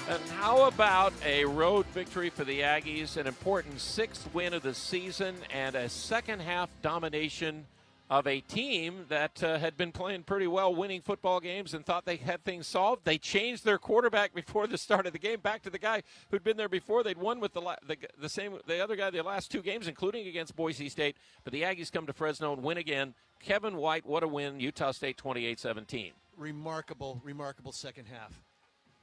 And how about a road victory for the Aggies, an important sixth win of the season, and a second-half domination of a team that had been playing pretty well, winning football games, and thought they had things solved. They changed their quarterback before the start of the game back to the guy who'd been there before. They'd won with the other guy the last two games, including against Boise State. But the Aggies come to Fresno and win again. Kevin White, what a win! Utah State 28-17. Remarkable second half.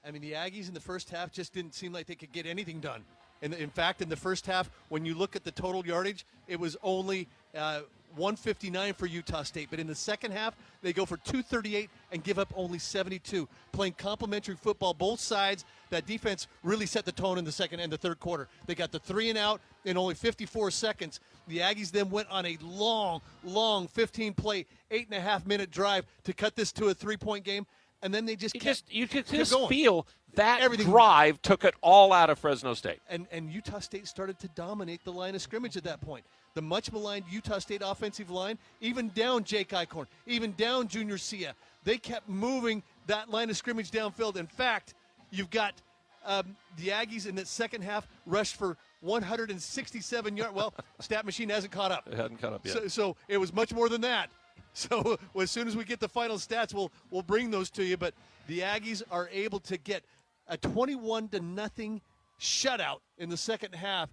I mean, the Aggies in the first half just didn't seem like they could get anything done. And in fact, in the first half, when you look at the total yardage, it was only 159 for Utah State. But in the second half, they go for 238 and give up only 72. Playing complementary football, both sides. That defense really set the tone in the second and the third quarter. They got the 3 and out in only 54 seconds. The Aggies then went on a long 15-play, 8.5-minute drive to cut this to a 3-point game. And then they just you could just feel that everything drive took it all out of Fresno State. And Utah State started to dominate the line of scrimmage at that point. The much-maligned Utah State offensive line, even down Jake Eichhorn, even down Junior Sia, they kept moving that line of scrimmage downfield. In fact, you've got the Aggies in that second half rushed for 167 yards. Well, stat machine hasn't caught up. It hadn't caught up yet. So it was much more than that. So as soon as we get the final stats, we'll bring those to you. But the Aggies are able to get a 21-0 shutout in the second half,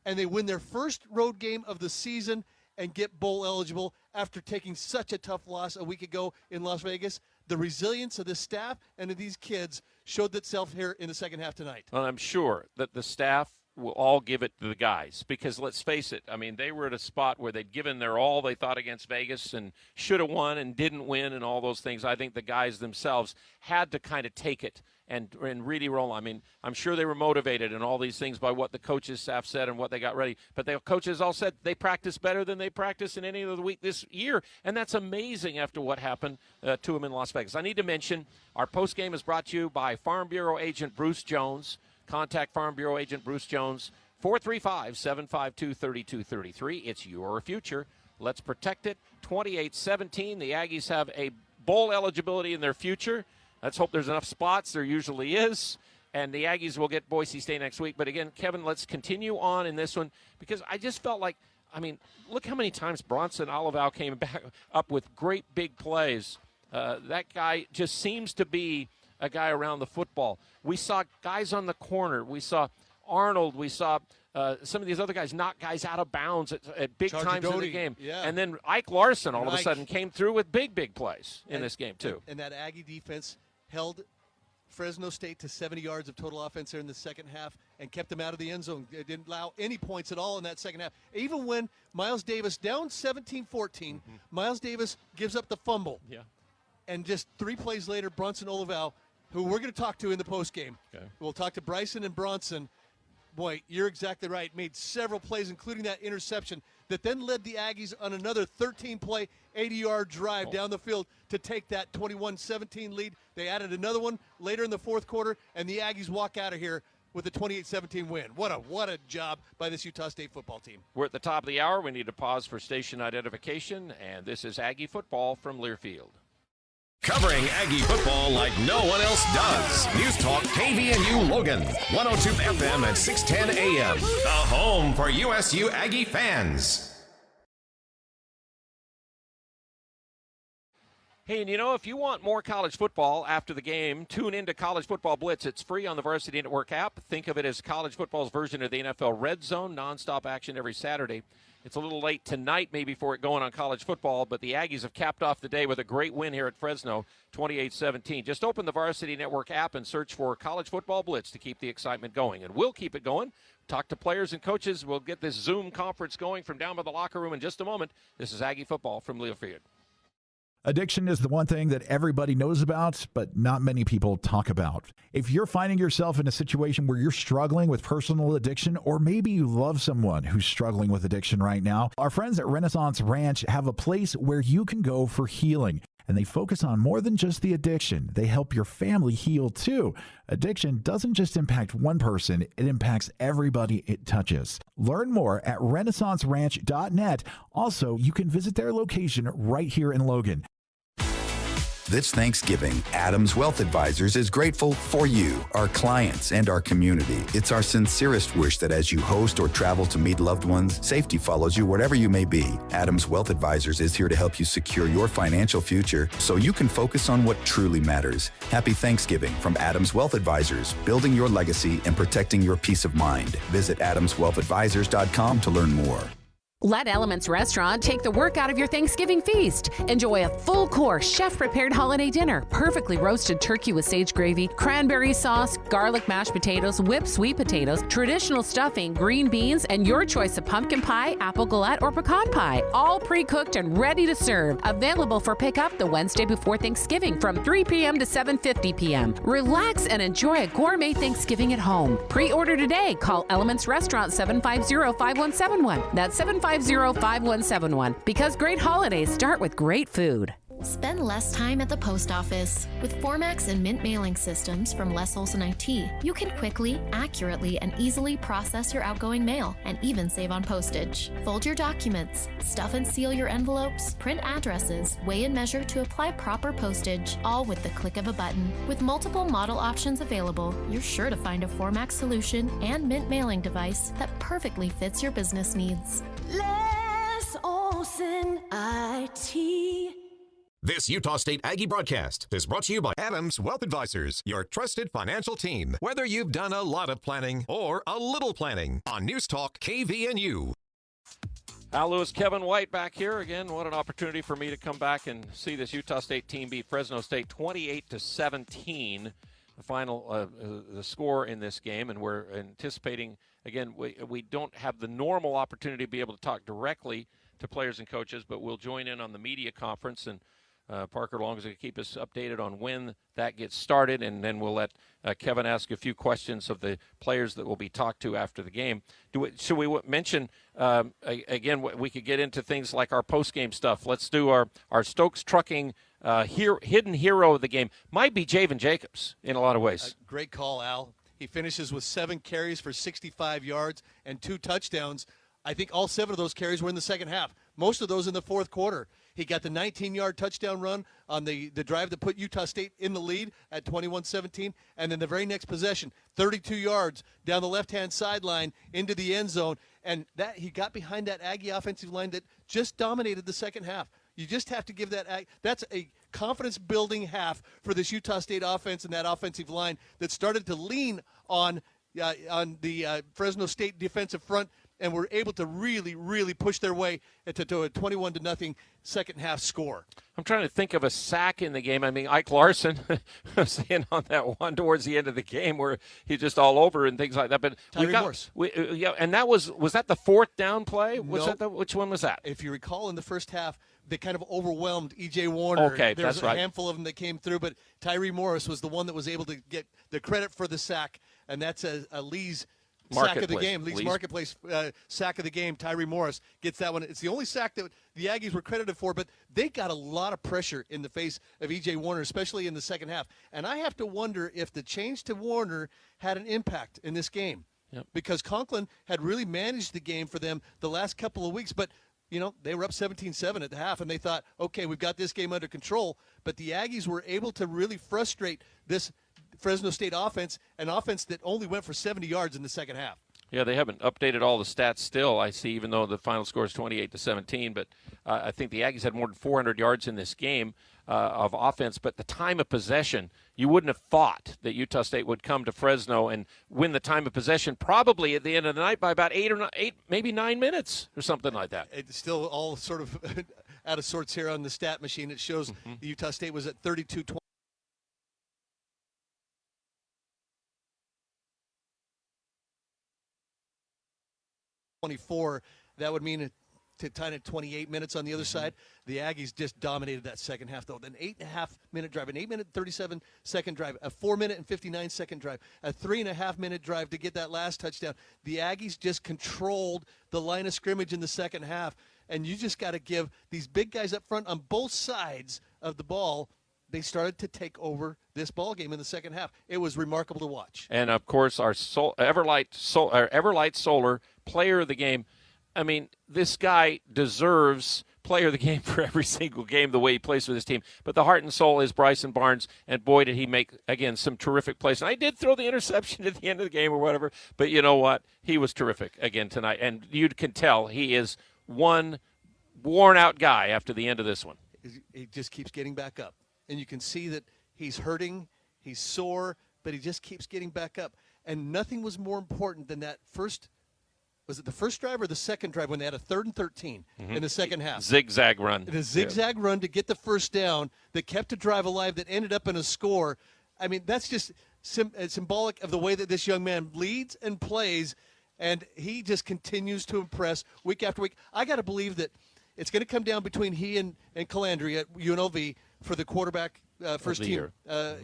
and they win their first road game of the season and get bowl eligible after taking such a tough loss a week ago in Las Vegas. The resilience of the staff and of these kids showed itself here in the second half tonight. Well, I'm sure that the staff will all give it to the guys because, let's face it, I mean, they were at a spot where they'd given their all, they thought, against Vegas and should have won and didn't win and all those things. I think the guys themselves had to kind of take it and really roll. I mean, I'm sure they were motivated and all these things by what the coaches staff said and what they got ready. But the coaches all said they practiced better than they practiced in any other week this year. And that's amazing after what happened to them in Las Vegas. I need to mention our postgame is brought to you by Farm Bureau agent Bruce Jones. Contact Farm Bureau agent Bruce Jones, 435-752-3233. It's your future. Let's protect it. 28-17. The Aggies have a bowl eligibility in their future. Let's hope there's enough spots. There usually is. And the Aggies will get Boise State next week. But again, Kevin, let's continue on in this one because I just felt like, I mean, look how many times Bronson Olival came back up with great big plays. That guy just seems to be a guy around the football. We saw guys on the corner. We saw Arnold. We saw some of these other guys knock guys out of bounds at big times in the game. Yeah. And then Ike Larson all of a sudden came through with big plays in this game too. And that Aggie defense held Fresno State to 70 yards of total offense there in the second half and kept them out of the end zone. It didn't allow any points at all in that second half. Even when Miles Davis, down 17-14, Miles Davis gives up the fumble. Yeah. And just 3 plays later, Bronson Olival, who we're going to talk to in the postgame. Okay. We'll talk to Bryson and Bronson. Boy, you're exactly right. Made several plays, including that interception, that then led the Aggies on another 13-play, 80-yard drive down the field to take that 21-17 lead. They added another one later in the fourth quarter, and the Aggies walk out of here with a 28-17 win. What a job by this Utah State football team. We're at the top of the hour. We need to pause for station identification, and this is Aggie football from Learfield. Covering Aggie football like no one else does. News Talk KVNU Logan, 102 FM and 610 AM. The home for USU Aggie fans. Hey, and you know, if you want more college football after the game, tune into College Football Blitz. It's free on the Varsity Network app. Think of it as college football's version of the NFL Red Zone, nonstop action every Saturday. It's a little late tonight maybe for it going on college football, but the Aggies have capped off the day with a great win here at Fresno, 28-17. Just open the Varsity Network app and search for College Football Blitz to keep the excitement going. And we'll keep it going. Talk to players and coaches. We'll get this Zoom conference going from down by the locker room in just a moment. This is Aggie football from Learfield. Addiction is the one thing that everybody knows about, but not many people talk about. If you're finding yourself in a situation where you're struggling with personal addiction, or maybe you love someone who's struggling with addiction right now, our friends at Renaissance Ranch have a place where you can go for healing. And they focus on more than just the addiction. They help your family heal too. Addiction doesn't just impact one person, it impacts everybody it touches. Learn more at renaissanceranch.net. Also, you can visit their location right here in Logan. This Thanksgiving, Adams Wealth Advisors is grateful for you, our clients, and our community. It's our sincerest wish that as you host or travel to meet loved ones, safety follows you wherever you may be. Adams Wealth Advisors is here to help you secure your financial future so you can focus on what truly matters. Happy Thanksgiving from Adams Wealth Advisors, building your legacy and protecting your peace of mind. Visit adamswealthadvisors.com to learn more. Let Elements Restaurant take the work out of your Thanksgiving feast. Enjoy a full-course, chef-prepared holiday dinner, perfectly roasted turkey with sage gravy, cranberry sauce, garlic mashed potatoes, whipped sweet potatoes, traditional stuffing, green beans, and your choice of pumpkin pie, apple galette, or pecan pie. All pre-cooked and ready to serve. Available for pickup the Wednesday before Thanksgiving from 3 p.m. to 7:50 p.m. Relax and enjoy a gourmet Thanksgiving at home. Pre-order today. Call Elements Restaurant 750-5171. That's 750-5171. Because great holidays start with great food. Spend less time at the post office. With Formax and Mint mailing systems from Les Olson IT, you can quickly, accurately, and easily process your outgoing mail and even save on postage. Fold your documents, stuff and seal your envelopes, print addresses, weigh and measure to apply proper postage, all with the click of a button. With multiple model options available, you're sure to find a Formax solution and Mint mailing device that perfectly fits your business needs. Les Olson IT. This Utah State Aggie broadcast is brought to you by Adams Wealth Advisors, your trusted financial team. Whether you've done a lot of planning or a little planning, on News Talk KVNU. Al Lewis, Kevin White back here again. What an opportunity for me to come back and see this Utah State team beat Fresno State 28-17. The final the score in this game, and we're anticipating again. We don't have the normal opportunity to be able to talk directly to players and coaches, but we'll join in on the media conference, and Parker Long is going to keep us updated on when that gets started, and then we'll let Kevin ask a few questions of the players that will be talked to after the game. Should we mention, again, we could get into things like our post-game stuff. Let's do our Stokes Trucking hidden hero of the game. Might be Javen Jacobs in a lot of ways. Great call, Al. He finishes with 7 carries for 65 yards and 2 touchdowns. I think all 7 of those carries were in the second half. Most of those in the fourth quarter. He got the 19-yard touchdown run on the drive that put Utah State in the lead at 21-17. And then the very next possession, 32 yards down the left-hand sideline into the end zone. And that he got behind that Aggie offensive line that just dominated the second half. You just have to give that's a confidence-building half for this Utah State offense and that offensive line that started to lean on the Fresno State defensive front and were able to really, really push their way to a 21-0 second half score. I'm trying to think of a sack in the game. I mean, Ike Larson was in on that one towards the end of the game where he's just all over and things like that. But Morse. And that was that the fourth down play? Which one was that? If you recall, in the first half, they kind of overwhelmed E.J. Warner. Okay, there was right. A handful of them that came through, but Tyree Morris was the one that was able to get the credit for the sack, and that's a Lee's sack of the game. Lee's Marketplace sack of the game. Tyree Morris gets that one. It's the only sack that the Aggies were credited for, but they got a lot of pressure in the face of E.J. Warner, especially in the second half. And I have to wonder if the change to Warner had an impact in this game. Yep. Because Conklin had really managed the game for them the last couple of weeks, but they were up 17-7 at the half, and they thought, okay, we've got this game under control. But the Aggies were able to really frustrate this Fresno State offense, an offense that only went for 70 yards in the second half. Yeah, they haven't updated all the stats still, I see, even though the final score is 28-17. But I think the Aggies had more than 400 yards in this game of offense. But the time of possession, you wouldn't have thought that Utah State would come to Fresno and win the time of possession probably at the end of the night by about 8, maybe 9 minutes or something like that. It's still all sort of out of sorts here on the stat machine. It shows Utah State was at 32-20. That would mean to tie it 28 minutes on the other side. The Aggies just dominated that second half, though. An 8.5-minute drive, an 8-minute 37-second drive, a 4-minute and 59-second drive, a 3.5-minute drive to get that last touchdown. The Aggies just controlled the line of scrimmage in the second half, and you just got to give these big guys up front on both sides of the ball. They started to take over this ball game in the second half. It was remarkable to watch. And, of course, our Everlight Solar player of the game. I mean, this guy deserves player of the game for every single game, the way he plays with his team. But the heart and soul is Bryson Barnes, and boy, did he make, again, some terrific plays. And I did throw the interception at the end of the game or whatever, but you know what? He was terrific again tonight. And you can tell he is one worn-out guy after the end of this one. He just keeps getting back up. And you can see that he's hurting, he's sore, but he just keeps getting back up. And nothing was more important than that first. Was it the first drive or the second drive when they had a 3rd and 13 in the second half? Zigzag run. The zigzag run to get the first down that kept a drive alive that ended up in a score. I mean, that's just symbolic of the way that this young man leads and plays, and he just continues to impress week after week. I got to believe that it's going to come down between he and Calandri at UNLV for the quarterback first team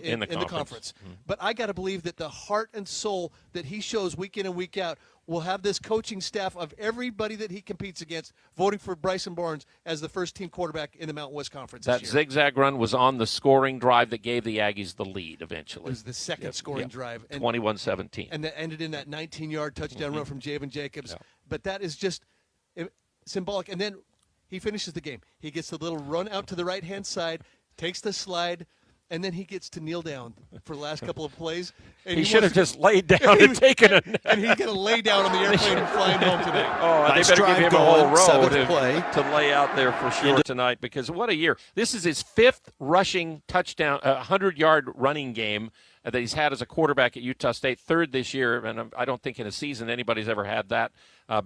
in the conference. Mm-hmm. But I got to believe that the heart and soul that he shows week in and week out will have this coaching staff of everybody that he competes against voting for Bryson Barnes as the first team quarterback in the Mountain West Conference this year. That zigzag run was on the scoring drive that gave the Aggies the lead eventually. It was the second scoring drive. 21-17. And that ended in that 19-yard touchdown run from Javen Jacobs. Yeah. But that is just symbolic. And then he finishes the game. He gets the little run out to the right-hand side, takes the slide, and then he gets to kneel down for the last couple of plays. And he should have just laid down and taken a nap. And he's going to lay down on the airplane and flying home today. Oh, nice, they better give him a whole row to lay out there for sure tonight, because what a year. This is his 5th rushing touchdown, 100-yard running game that he's had as a quarterback at Utah State, 3rd this year, and I don't think in a season anybody's ever had that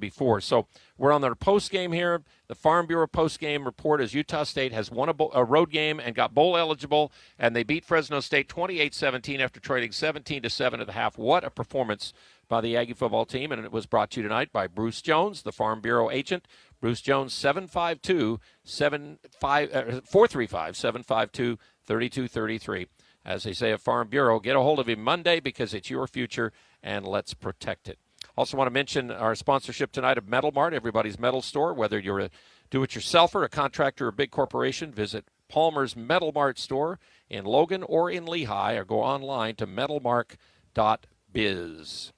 before. So we're on the postgame here. The Farm Bureau postgame report is Utah State has won a road game and got bowl eligible, and they beat Fresno State 28-17 after trailing 17-7 at the half. What a performance by the Aggie football team, and it was brought to you tonight by Bruce Jones, the Farm Bureau agent. Bruce Jones, 435-752-3233. As they say at Farm Bureau, get a hold of him Monday because it's your future, and let's protect it. Also want to mention our sponsorship tonight of Metal Mart, everybody's metal store. Whether you're a do-it-yourselfer, a contractor, or a big corporation, visit Palmer's Metal Mart store in Logan or in Lehigh, or go online to metalmark.biz.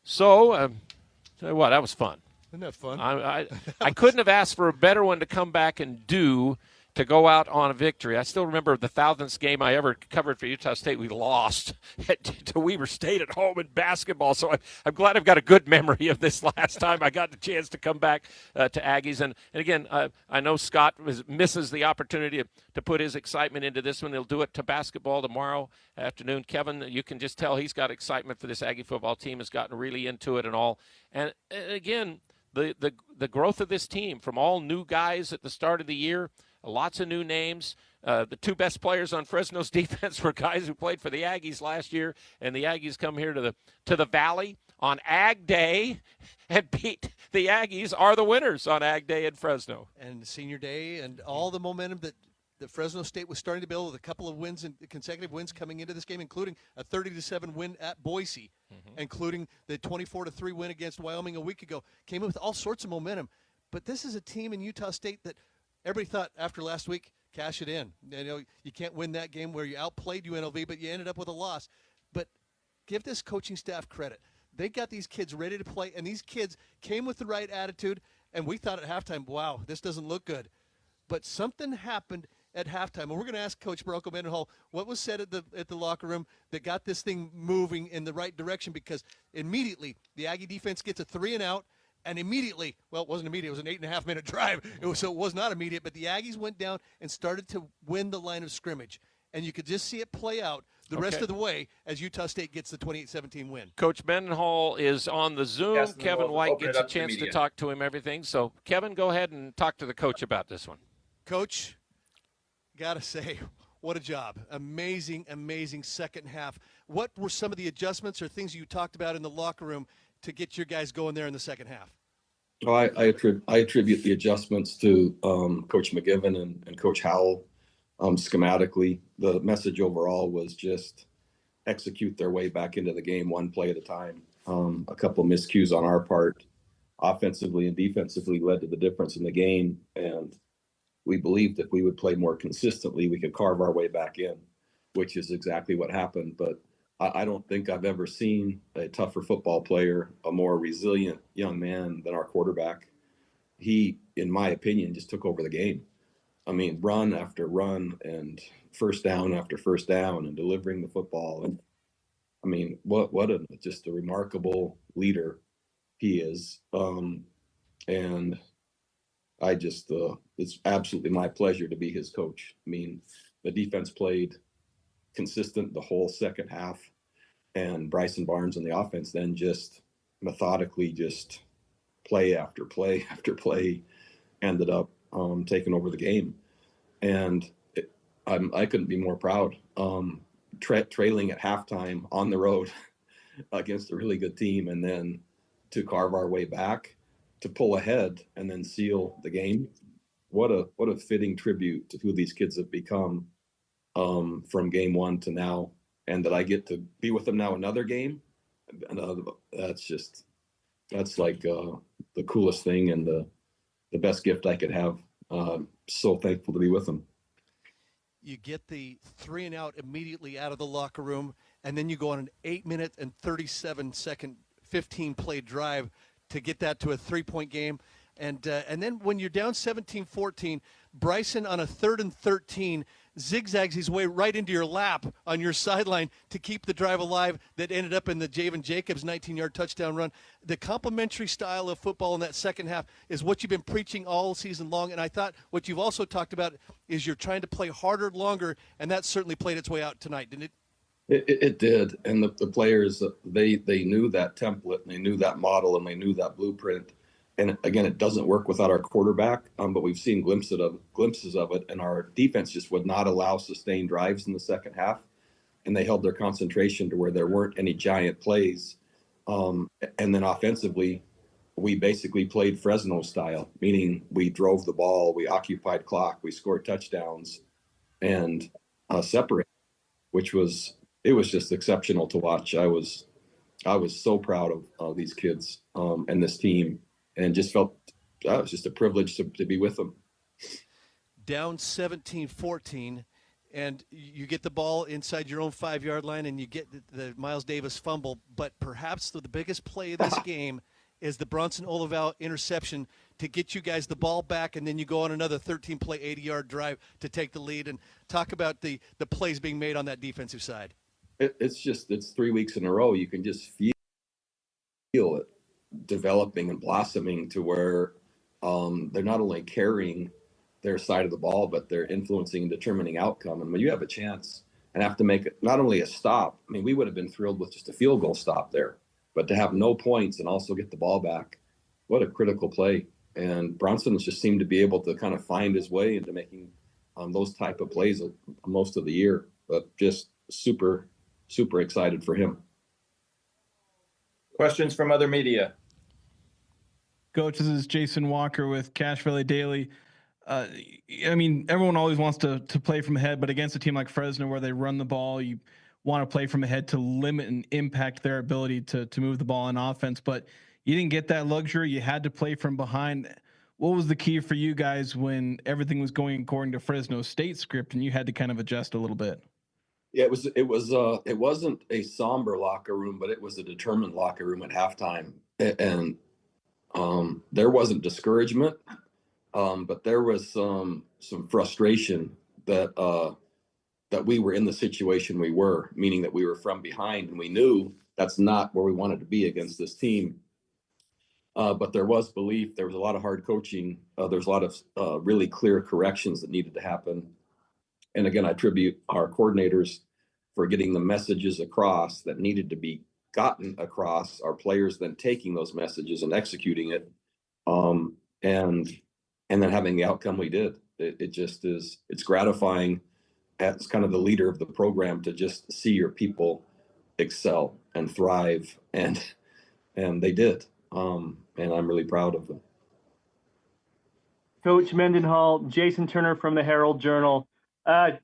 So, tell you what, that was fun. Isn't that fun? I couldn't have asked for a better one to come back and do to go out on a victory. I still remember the 1,000th game I ever covered for Utah State. We lost to Weber State at home in basketball. So I'm glad I've got a good memory of this last time I got the chance to come back to Aggies. And again, I know Scott misses the opportunity to put his excitement into this one. He'll do it to basketball tomorrow afternoon. Kevin, you can just tell he's got excitement for this Aggie football team, has gotten really into it and all. And again, the growth of this team from all new guys at the start of the year, lots of new names. The 2 best players on Fresno's defense were guys who played for the Aggies last year, and the Aggies come here to the Valley on Ag Day and beat the Aggies, are the winners on Ag Day in Fresno. And Senior Day and all the momentum that Fresno State was starting to build with a couple of wins and consecutive wins coming into this game, including a 30-7 win at Boise, including the 24-3 win against Wyoming a week ago. Came in with all sorts of momentum. But this is a team in Utah State that everybody thought after last week, cash it in. You know, you can't win that game where you outplayed UNLV, but you ended up with a loss. But give this coaching staff credit. They got these kids ready to play, and these kids came with the right attitude, and we thought at halftime, wow, this doesn't look good. But something happened at halftime, and we're going to ask Coach Bronco Mendenhall what was said at the locker room that got this thing moving in the right direction, because immediately the Aggie defense gets a 3-and-out. And immediately, well, it wasn't immediate. It was an 8.5-minute drive. So it was not immediate. But the Aggies went down and started to win the line of scrimmage. And you could just see it play out the rest of the way as Utah State gets the 28-17 win. Coach Mendenhall is on the Zoom. Yes, Kevin White gets a chance to talk to him, everything. So, Kevin, go ahead and talk to the coach about this one. Coach, got to say, what a job. Amazing, amazing second half. What were some of the adjustments or things you talked about in the locker room to get your guys going there in the second half? Well, I attribute the adjustments to Coach McGivern and Coach Howell. Schematically, the message overall was just execute their way back into the game one play at a time. A couple of miscues on our part, offensively and defensively, led to the difference in the game. And we believed if we would play more consistently, we could carve our way back in, which is exactly what happened. But I don't think I've ever seen a tougher football player, a more resilient young man than our quarterback. he, in my opinion, just took over the game. I mean, run after run and first down after first down and delivering the football. And I mean, just a remarkable leader he is. And I just, it's absolutely my pleasure to be his coach. I mean, the defense played consistent the whole second half, and Bryson Barnes and the offense then just methodically just play after play after play ended up taking over the game. And I couldn't be more proud. Trailing at halftime on the road against a really good team, and then to carve our way back, to pull ahead and then seal the game. What a fitting tribute to who these kids have become from game one to now, and that I get to be with them now another game. And that's like the coolest thing and the best gift I could have. So thankful to be with them. You get the 3 and out immediately out of the locker room, and then you go on an 8-minute and 37-second 15-play drive to get that to a 3-point game. And then when you're down 17-14, Bryson on a 3rd and 13 zigzags his way right into your lap on your sideline to keep the drive alive that ended up in the Javen Jacobs 19-yard touchdown run. The complementary style of football in that second half is what you've been preaching all season long, and I thought what you've also talked about is you're trying to play harder, longer, and that certainly played its way out tonight, didn't it? It did, and the players, they knew that template, and they knew that model, and they knew that blueprint. And again, it doesn't work without our quarterback, but we've seen glimpses of it, and our defense just would not allow sustained drives in the second half, and they held their concentration to where there weren't any giant plays. And then offensively, we basically played Fresno style, meaning we drove the ball, we occupied clock, we scored touchdowns, and separated, which was just exceptional to watch. I was so proud of these kids and this team. And just felt it was just a privilege to be with them. Down 17-14, and you get the ball inside your own 5-yard line, and you get the Miles Davis fumble. But perhaps the biggest play of this game is the Bronson Olival interception to get you guys the ball back, and then you go on another 13-play, 80-yard drive to take the lead. And talk about the plays being made on that defensive side. It's 3 weeks in a row. You can just feel it developing and blossoming to where they're not only carrying their side of the ball, but they're influencing and determining outcome. And when you have a chance and have to make it not only a stop, I mean, we would have been thrilled with just a field goal stop there, but to have no points and also get the ball back, what a critical play. And Bronson just seemed to be able to kind of find his way into making those type of plays most of the year, but just super, super excited for him. Questions from other media? Coach, this is Jason Walker with Cache Valley Daily. I mean, everyone always wants to play from ahead, but against a team like Fresno where they run the ball, you want to play from ahead to limit and impact their ability to move the ball on offense. But you didn't get that luxury. You had to play from behind. What was the key for you guys when everything was going according to Fresno State script and you had to kind of adjust a little bit? Yeah, it wasn't a somber locker room, but it was a determined locker room at halftime. And there wasn't discouragement, but there was some frustration that we were in the situation we were, meaning that we were from behind, and we knew that's not where we wanted to be against this team. But there was belief. There was a lot of hard coaching. There's a lot of really clear corrections that needed to happen. And again, I attribute our coordinators for getting the messages across that needed to be gotten across, our players then taking those messages and executing it, and then having the outcome we did. It just is, it's gratifying as kind of the leader of the program to just see your people excel and thrive, and they did, and I'm really proud of them. Coach Mendenhall, Jason Turner from the Herald Journal.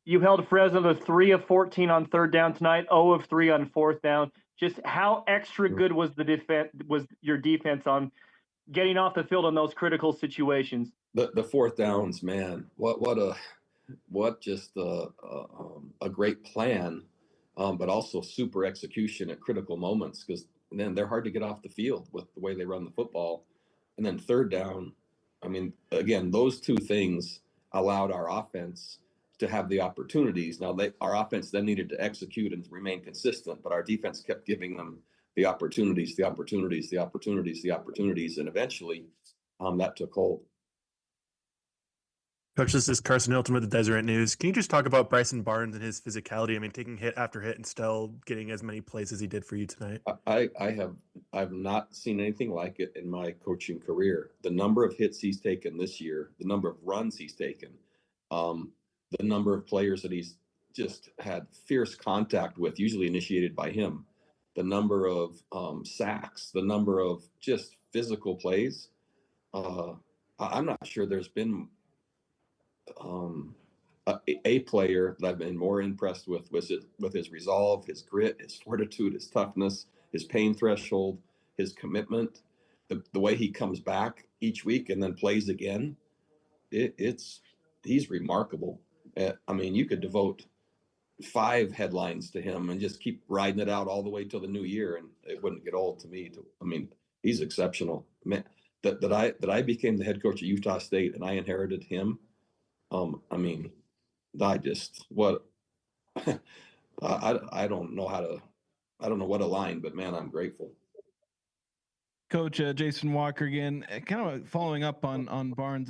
You held Fresno to 3 of 14 on third down tonight, 0 of 3 on fourth down. Just how extra good was your defense on getting off the field in those critical situations? The fourth downs, man, what just a great plan, but also super execution at critical moments, because then they're hard to get off the field with the way they run the football. And then third down, I mean, again, those two things allowed our offense to have the opportunities. Now, our offense then needed to execute and remain consistent, but our defense kept giving them the opportunities, and eventually that took hold. Coach, this is Carson Hilton with the Deseret News. Can you just talk about Bryson Barnes and his physicality? I mean, taking hit after hit and still getting as many plays as he did for you tonight. I've not seen anything like it in my coaching career. The number of hits he's taken this year, the number of runs he's taken, the number of players that he's just had fierce contact with, usually initiated by him, the number of sacks, the number of just physical plays. I'm not sure there's been a player that I've been more impressed with his resolve, his grit, his fortitude, his toughness, his pain threshold, his commitment, the way he comes back each week and then plays again. He's remarkable. I mean, you could devote 5 headlines to him and just keep riding it out all the way till the new year, and it wouldn't get old to me. I mean, he's exceptional. Man, that I became the head coach at Utah State and I inherited him. I mean, I don't know what a line, but man, I'm grateful. Coach Jason Walker again, kind of following up on Barnes.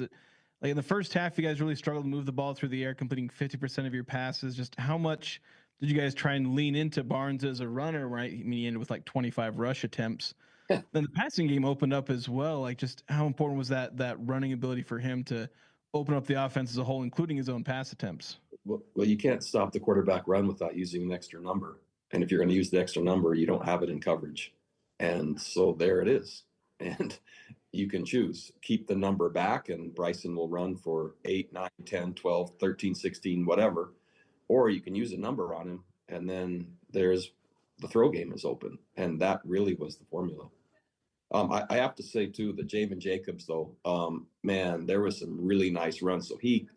Like in the first half, you guys really struggled to move the ball through the air, completing 50% of your passes. Just how much did you guys try and lean into Barnes as a runner? Right, I mean, he ended with like 25 rush attempts. Then the passing game opened up as well. Like, just how important was that running ability for him to open up the offense as a whole, including his own pass attempts? Well, you can't stop the quarterback run without using an extra number. And if you're going to use the extra number, you don't have it in coverage. And so there it is. And you can choose, keep the number back and Bryson will run for 8, 9, 10, 12, 13, 16, whatever. Or you can use a number on him. And then there's the throw game is open. And that really was the formula. I have to say too, the Javen Jacobs though, man, there was some really nice runs. So he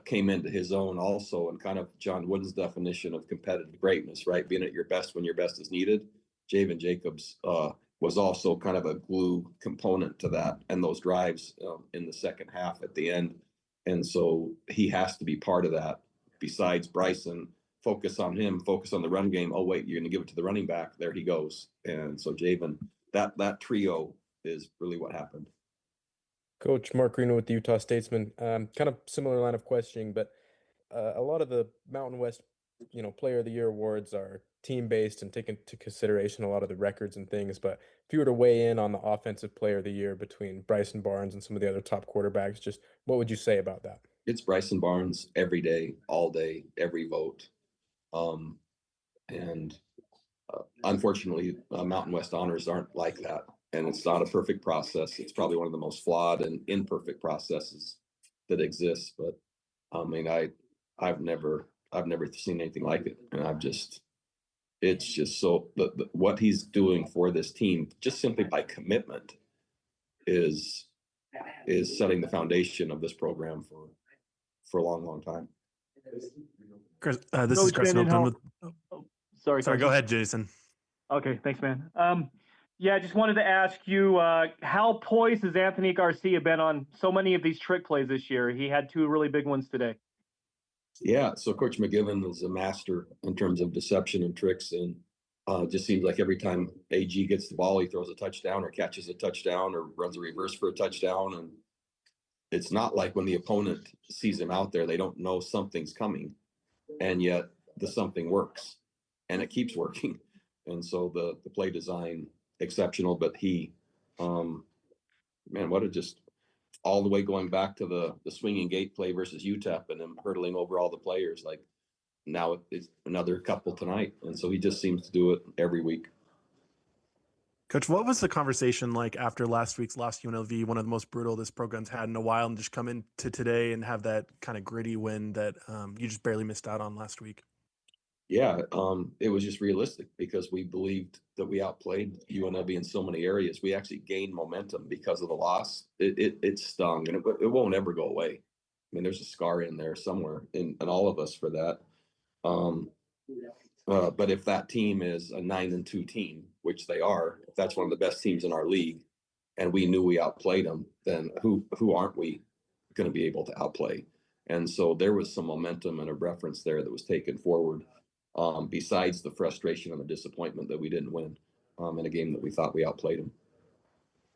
came into his own also, and kind of John Wooden's definition of competitive greatness, right? Being at your best when your best is needed. Javen Jacobs was also kind of a glue component to that and those drives in the second half at the end. And so he has to be part of that. Besides Bryson, focus on him, focus on the run game. Oh, wait, you're going to give it to the running back. There he goes. And so Javen, that trio is really what happened. Coach Mark Reno with the Utah Statesman. Kind of similar line of questioning, but a lot of the Mountain West, Player of the Year awards are team-based and take into consideration a lot of the records and things. But if you were to weigh in on the Offensive Player of the Year between Bryson Barnes and some of the other top quarterbacks, just what would you say about that? It's Bryson Barnes every day, all day, every vote. Unfortunately, Mountain West honors aren't like that. And it's not a perfect process. It's probably one of the most flawed and imperfect processes that exists. But I mean, I've never seen anything like it. And it's just so what he's doing for this team, just simply by commitment, is setting the foundation of this program for a long, long time. Chris, this is Chris Hilton. Sorry. Go ahead, Jason. Okay, thanks, man. Yeah, I just wanted to ask you, how poised has Anthony Garcia been on so many of these trick plays this year? He had 2 really big ones today. Yeah, so Coach McGivern is a master in terms of deception and tricks, and just seems like every time AG gets the ball, he throws a touchdown or catches a touchdown or runs a reverse for a touchdown. And it's not like when the opponent sees him out there, they don't know something's coming, and yet the something works, and it keeps working. And so the play design, exceptional, but he, just all the way going back to the swinging gate play versus UTEP and him hurdling over all the players. Like now it's another couple tonight. And so he just seems to do it every week. Coach, what was the conversation like after last week's loss to UNLV, one of the most brutal this program's had in a while, and just come into today and have that kind of gritty win that you just barely missed out on last week? Yeah, it was just realistic because we believed that we outplayed UNLV in so many areas. We actually gained momentum because of the loss. It stung, and it won't ever go away. I mean, there's a scar in there somewhere in all of us for that. But if that team is a 9-2 team, which they are, if that's one of the best teams in our league, and we knew we outplayed them, then who aren't we going to be able to outplay? And so there was some momentum and a reference there that was taken forward, besides the frustration and the disappointment that we didn't win in a game that we thought we outplayed them.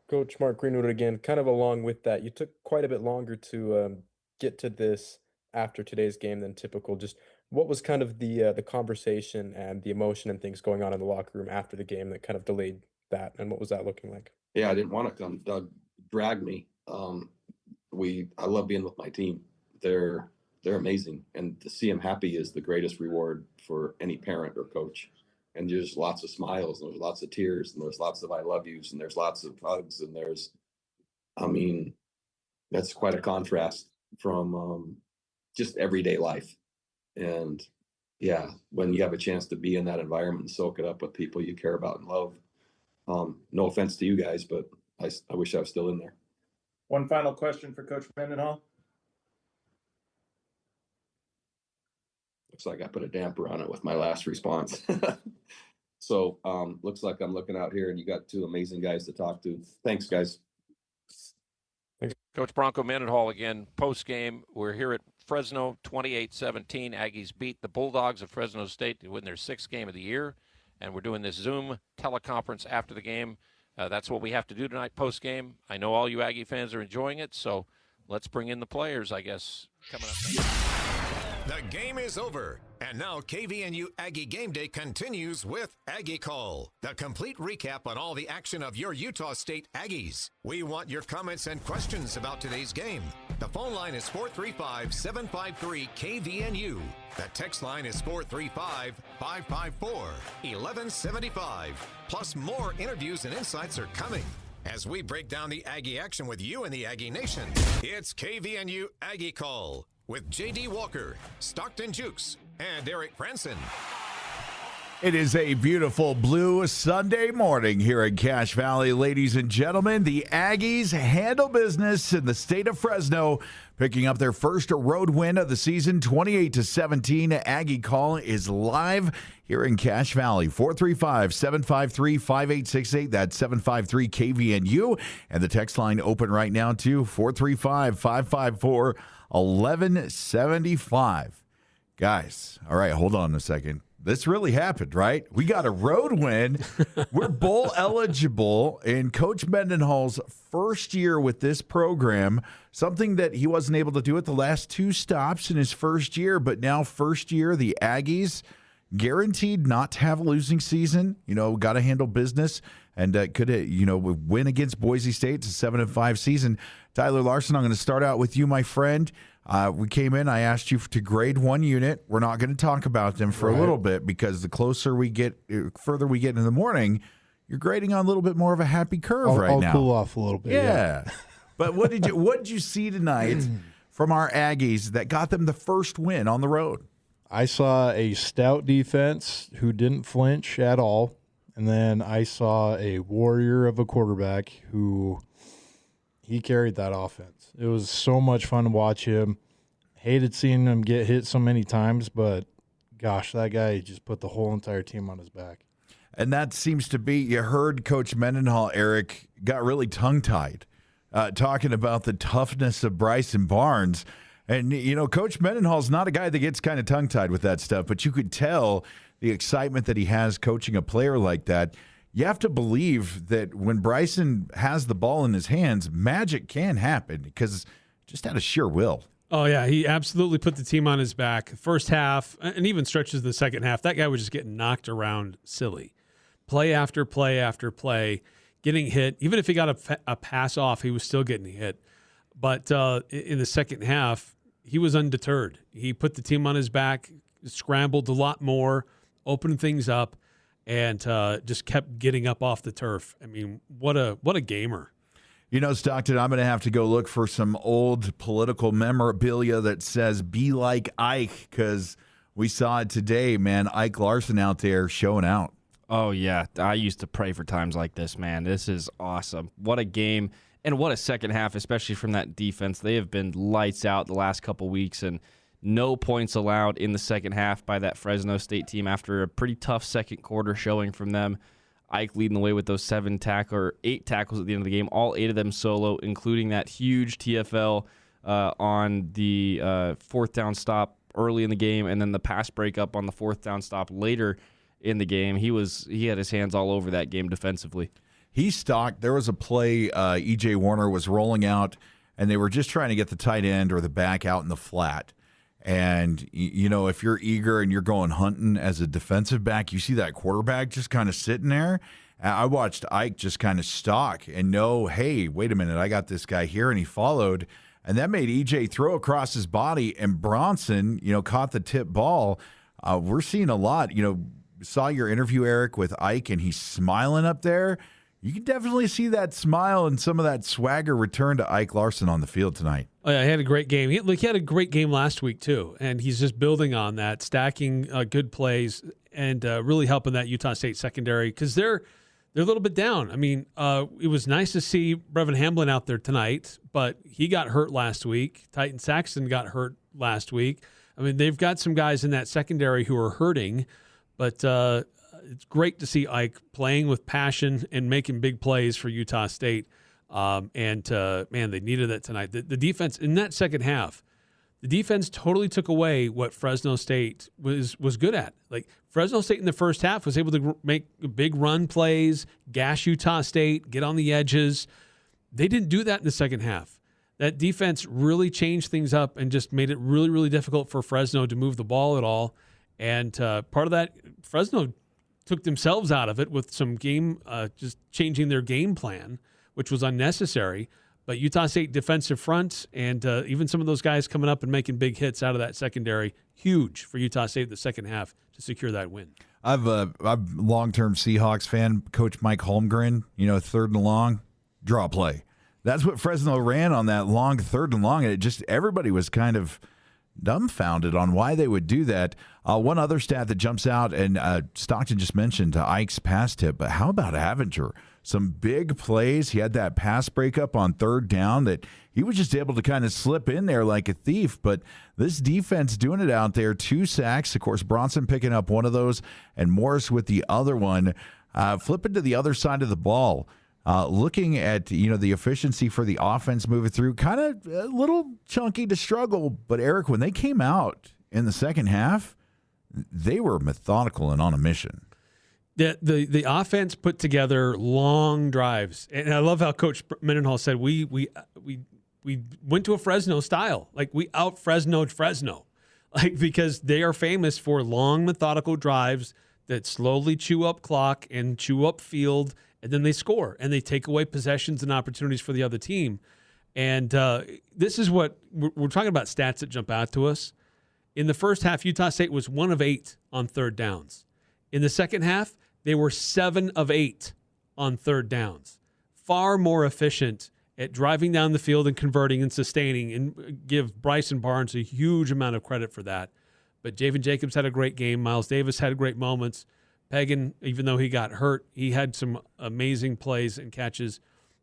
Coach Mark Greenwood again, kind of along with that, you took quite a bit longer to get to this after today's game than typical. Just what was kind of the conversation and the emotion and things going on in the locker room after the game that kind of delayed that, and what was that looking like? Yeah, I didn't want to come. Doug dragged me. I love being with my team. They're amazing, and to see them happy is the greatest reward for any parent or coach. And there's lots of smiles, and there's lots of tears, and there's lots of I love yous, and there's lots of hugs, and that's quite a contrast from just everyday life. And yeah, when you have a chance to be in that environment and soak it up with people you care about and love, no offense to you guys, but I wish I was still in there. One final question for Coach Mendenhall. Looks like I put a damper on it with my last response. So looks like I'm looking out here and you got two amazing guys to talk to. Thanks, guys. Thanks. Coach Bronco Mendenhall again, post-game. We're here at Fresno, 28-17. Aggies beat the Bulldogs of Fresno State to win their 6th game of the year. And we're doing this Zoom teleconference after the game. That's what we have to do tonight post-game. I know all you Aggie fans are enjoying it, so let's bring in the players, I guess, coming up next. The game is over, and now KVNU Aggie Game Day continues with Aggie Call, the complete recap on all the action of your Utah State Aggies. We want your comments and questions about today's game. The phone line is 435-753-KVNU. The text line is 435-554-1175. Plus, more interviews and insights are coming as we break down the Aggie action with you and the Aggie Nation. It's KVNU Aggie Call with J.D. Walker, Stockton Jukes, and Eric Branson. It is a beautiful blue Sunday morning here in Cache Valley. Ladies and gentlemen, the Aggies handle business in the state of Fresno, picking up their first road win of the season, 28-17. Aggie Call is live here in Cache Valley, 435-753-5868. That's 753-KVNU. And the text line open right now, too, 435-554-1175. Guys, all right, hold on a second. This really happened, right? We got a road win. We're bowl eligible in Coach Mendenhall's first year with this program, something that he wasn't able to do at the last 2 stops in his first year. But now first year, the Aggies guaranteed not to have a losing season. Got to handle business and could win against Boise State. It's a 7-5 season. Tyler Larson, I'm going to start out with you, my friend. We came in, I asked you to grade one unit. We're not going to talk about them for a little bit because the further we get in the morning, you're grading on a little bit more of a happy curve now. I'll cool off a little bit. Yeah. But what did you see tonight from our Aggies that got them the first win on the road? I saw a stout defense who didn't flinch at all. And then I saw a warrior of a quarterback who he carried that offense. It was so much fun to watch him. Hated seeing him get hit so many times, but gosh, that guy just put the whole entire team on his back. And that seems to be, you heard Coach Mendenhall, Eric, got really tongue-tied talking about the toughness of Bryson Barnes. And, Coach Mendenhall's not a guy that gets kind of tongue-tied with that stuff, but you could tell the excitement that he has coaching a player like that. You have to believe that when Bryson has the ball in his hands, magic can happen because just out of sheer will. Oh, yeah, he absolutely put the team on his back. First half, and even stretches of the second half, that guy was just getting knocked around silly. Play after play after play, getting hit. Even if he got a pass off, he was still getting hit. But in the second half, he was undeterred. He put the team on his back, scrambled a lot more, opened things up, and just kept getting up off the turf. I mean, what a gamer. Stockton, I'm going to have to go look for some old political memorabilia that says "Be like Ike" because we saw it today, man. Ike Larson out there showing out. Oh, yeah. I used to pray for times like this, man. This is awesome. What a game and what a second half, especially from that defense. They have been lights out the last couple weeks, and no points allowed in the second half by that Fresno State team after a pretty tough second quarter showing from them. Ike leading the way with those 8 tackles at the end of the game, all 8 of them solo, including that huge TFL on the 4th down stop early in the game, and then the pass breakup on the 4th down stop later in the game. He had his hands all over that game defensively. He stalked. There was a play E.J. Warner was rolling out, and they were just trying to get the tight end or the back out in the flat. And, if you're eager and you're going hunting as a defensive back, you see that quarterback just kind of sitting there. I watched Ike just kind of stalk and know, hey, wait a minute, I got this guy here, and he followed. And that made EJ throw across his body, and Bronson, caught the tip ball. We're seeing a lot. Saw your interview, Eric, with Ike, and he's smiling up there. You can definitely see that smile and some of that swagger return to Ike Larson on the field tonight. Oh, yeah, he had a great game. He had a great game last week, too, and he's just building on that, stacking good plays and really helping that Utah State secondary because they're a little bit down. I mean, it was nice to see Brevin Hamblin out there tonight, but he got hurt last week. Titan Saxton got hurt last week. I mean, they've got some guys in that secondary who are hurting, but it's great to see Ike playing with passion and making big plays for Utah State. Man, they needed that tonight. The defense in that second half, the defense totally took away what Fresno State was good at. Like Fresno State in the first half was able to make big run plays, gash Utah State, get on the edges. They didn't do that in the second half. That defense really changed things up and just made it really, really difficult for Fresno to move the ball at all. And part of that, Fresno took themselves out of it with some just changing their game plan, which was unnecessary. But Utah State defensive front and even some of those guys coming up and making big hits out of that secondary, huge for Utah State in the second half to secure that win. I'm a long-term Seahawks fan. Coach Mike Holmgren, 3rd and long, draw play. That's what Fresno ran on that long 3rd and long, and it just everybody was kind of dumbfounded on why they would do that. One other stat that jumps out, and Stockton just mentioned Ike's pass tip, but how about Avenger? Some big plays. He had that pass breakup on 3rd down that he was just able to kind of slip in there like a thief. But this defense doing it out there, 2 sacks. Of course, Bronson picking up one of those and Morris with the other one. Flipping to the other side of the ball. Looking at, the efficiency for the offense moving through, kind of a little chunky to struggle. But, Eric, when they came out in the second half, they were methodical and on a mission. The offense put together long drives. And I love how Coach Mendenhall said we went to a Fresno style. Like, we out-Fresno'd Fresno. Like, because they are famous for long, methodical drives that slowly chew up clock and chew up field, and then they score, and they take away possessions and opportunities for the other team. And this is what we're talking about, stats that jump out to us. In the first half, Utah State was 1 of 8 on 3rd downs. In the second half, they were 7 of 8 on 3rd downs. Far more efficient at driving down the field and converting and sustaining, and give Bryson Barnes a huge amount of credit for that. But Javen Jacobs had a great game. Miles Davis had great moments. Pagan, even though he got hurt, he had some amazing plays and catches.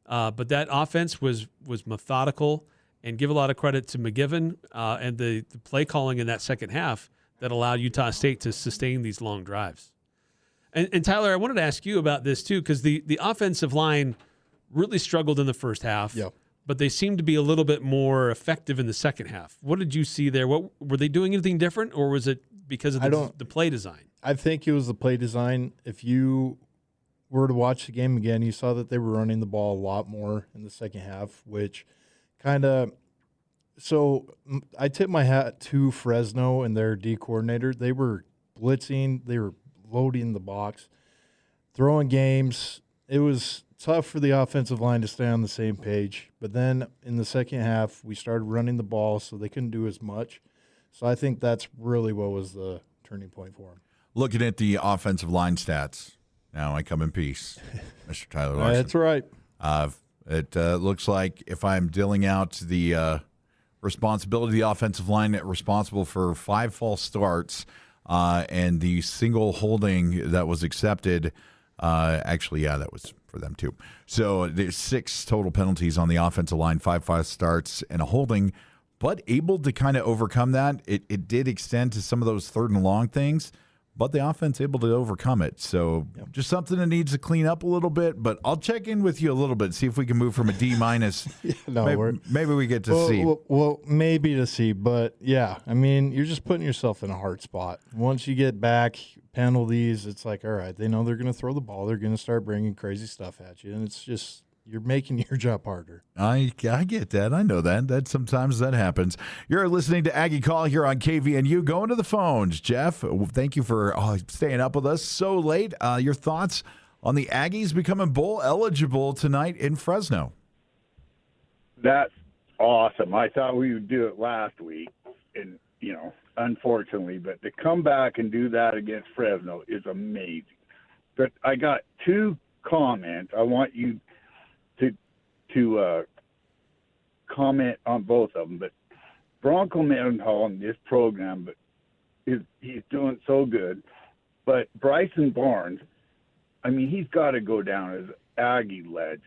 But that offense was methodical, and give a lot of credit to McGivern and the play calling in that second half that allowed Utah State to sustain these long drives. And Tyler, I wanted to ask you about this too, because the offensive line really struggled in the first half, but they seemed to be a little bit more effective in the second half. What did you see there? What were they doing anything different, or was it because of the play design? I think it was the play design. If you were to watch the game again, you saw that they were running the ball a lot more in the second half, which kind of – so I tip my hat to Fresno and their D coordinator. They were blitzing. They were loading the box, throwing games. It was tough for the offensive line to stay on the same page. But then in the second half, we started running the ball, so they couldn't do as much. So I think that's really what was the turning point for them. Looking at the offensive line stats, now I come in peace, Mr. Tyler Larson. That's right. It looks like if I'm dealing out the responsibility of the offensive line, responsible for 5 false starts, and the single holding that was accepted, that was for them too. So there's 6 total penalties on the offensive line, 5 false starts, and a holding, but able to kind of overcome that. It did extend to some of those 3rd and long things, but the offense able to overcome it. So just something that needs to clean up a little bit, but I'll check in with you a little bit, see if we can move from a D-. Maybe we get to C. Well, maybe to C, but yeah, I mean, you're just putting yourself in a hard spot. Once you get back, penalties, it's like, all right, they know they're going to throw the ball. They're going to start bringing crazy stuff at you, and it's just – you're making your job harder. I get that. I know that sometimes that happens. You're listening to Aggie Call here on KVNU. Going to the phones. Jeff, thank you for staying up with us so late. Your thoughts on the Aggies becoming bowl eligible tonight in Fresno? That's awesome. I thought we would do it last week, and unfortunately, but to come back and do that against Fresno is amazing. But I got two comments. I want you to comment on both of them. But Bronco Mendenhall in this program, but he's doing so good. But Bryson Barnes, I mean, he's got to go down as Aggie legend.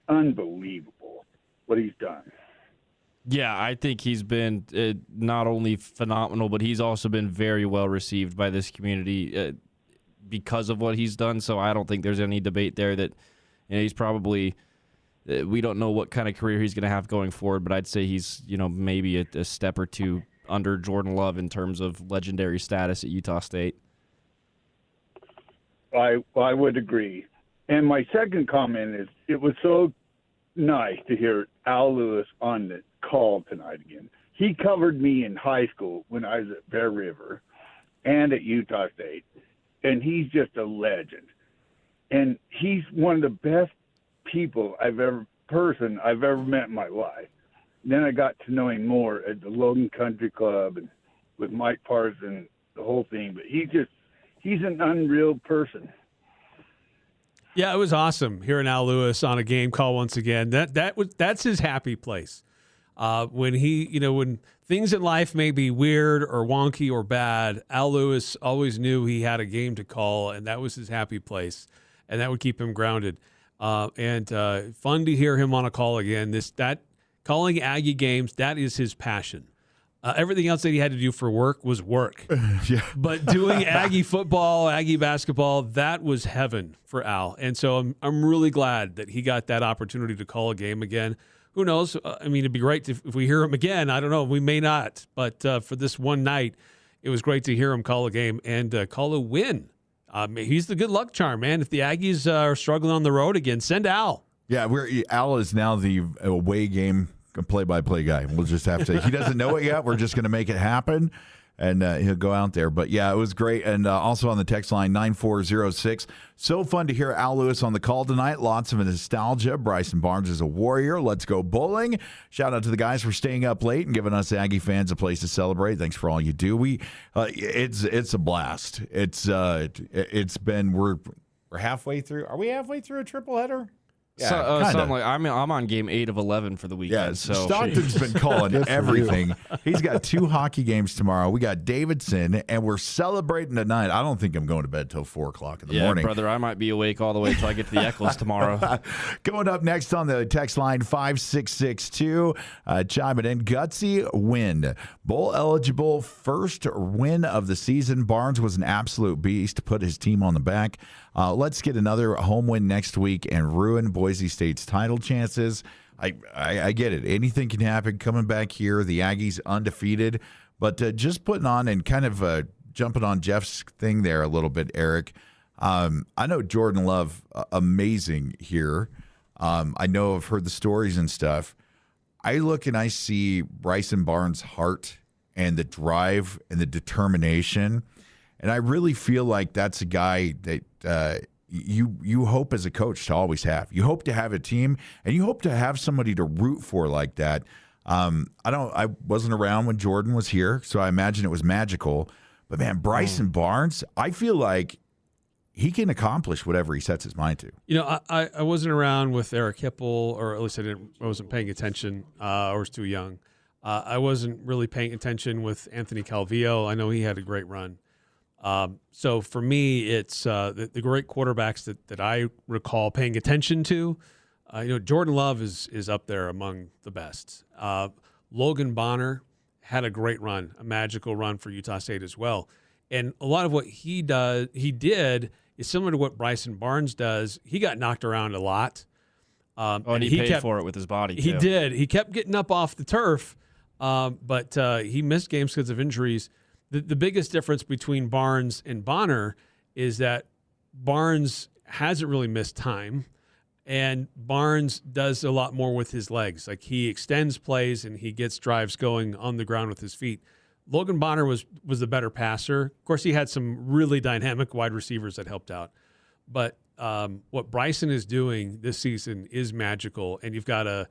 Unbelievable what he's done. Yeah, I think he's been not only phenomenal, but he's also been very well received by this community because of what he's done. So I don't think there's any debate there that he's probably we don't know what kind of career he's going to have going forward, but I'd say he's maybe a step or two under Jordan Love in terms of legendary status at Utah State. I would agree. And my second comment is it was so nice to hear Al Lewis on the call tonight again. He covered me in high school when I was at Bear River and at Utah State, and he's just a legend. And he's one of the best people I've ever met in my life. Then I got to know him more at the Logan Country Club and with Mike Parson, the whole thing. But he's an unreal person. Yeah, it was awesome hearing Al Lewis on a game call once again. That's his happy place. When when things in life may be weird or wonky or bad, Al Lewis always knew he had a game to call, and that was his happy place, and that would keep him grounded. And fun to hear him on a call again. That calling Aggie games, that is his passion. Everything else that he had to do for work was work. Yeah. But doing Aggie football, Aggie basketball, that was heaven for Al. And so I'm really glad that he got that opportunity to call a game again. Who knows? I mean, it'd be great if we hear him again. I don't know. We may not. But for this one night, it was great to hear him call a game and call a win. He's the good luck charm, man. If the Aggies are struggling on the road again, send Al. Yeah, Al is now the away game play-by-play guy. We'll just have to. He doesn't know it yet. We're just going to make it happen, and he'll go out there. But yeah, it was great. And also on the text line 9406. So fun to hear Al Lewis on the call tonight. Lots of nostalgia. Bryson Barnes is a warrior. Let's go bowling. Shout out to the guys for staying up late and giving us Aggie fans a place to celebrate. Thanks for all you do. It's a blast. It's been we're halfway through. Are we halfway through a triple header? Yeah, I'm on game 8 of 11 for the weekend. Yeah, so Stockton's been calling everything. He's got 2 hockey games tomorrow. We got Davidson, and we're celebrating tonight. I don't think I'm going to bed till 4 o'clock in the morning. Brother, I might be awake all the way till I get to the Eccles tomorrow. Going up next on the text line 5662, chiming in, Gutsy win. Bowl eligible, first win of the season. Barnes was an absolute beast to put his team on the back. Let's get another home win next week and ruin Boise State's title chances. I get it. Anything can happen coming back here. The Aggies undefeated. But just putting on and kind of jumping on Jeff's thing there a little bit, Eric. I know Jordan Love, amazing here. I know I've heard the stories and stuff. I look and I see Bryson Barnes' heart and the drive and the determination. And I really feel like that's a guy that you hope as a coach to always have. You hope to have a team, and you hope to have somebody to root for like that. I wasn't around when Jordan was here, so I imagine it was magical. But man, Bryson Barnes, I feel like he can accomplish whatever he sets his mind to. I wasn't around with Eric Hipple, or at least I wasn't paying attention. I was too young. I wasn't really paying attention with Anthony Calvillo. I know he had a great run. So for me, it's the great quarterbacks that I recall paying attention to. Jordan Love is up there among the best. Logan Bonner had a great run, a magical run for Utah State as well. And a lot of what he did is similar to what Bryson Barnes does. He got knocked around a lot. And he paid for it with his body, He too. did. He kept getting up off the turf, but he missed games because of injuries. The biggest difference between Barnes and Bonner is that Barnes hasn't really missed time, and Barnes does a lot more with his legs. Like, he extends plays and he gets drives going on the ground with his feet. Logan Bonner was the better passer. Of course, he had some really dynamic wide receivers that helped out. But what Bryson is doing this season is magical, and you've got a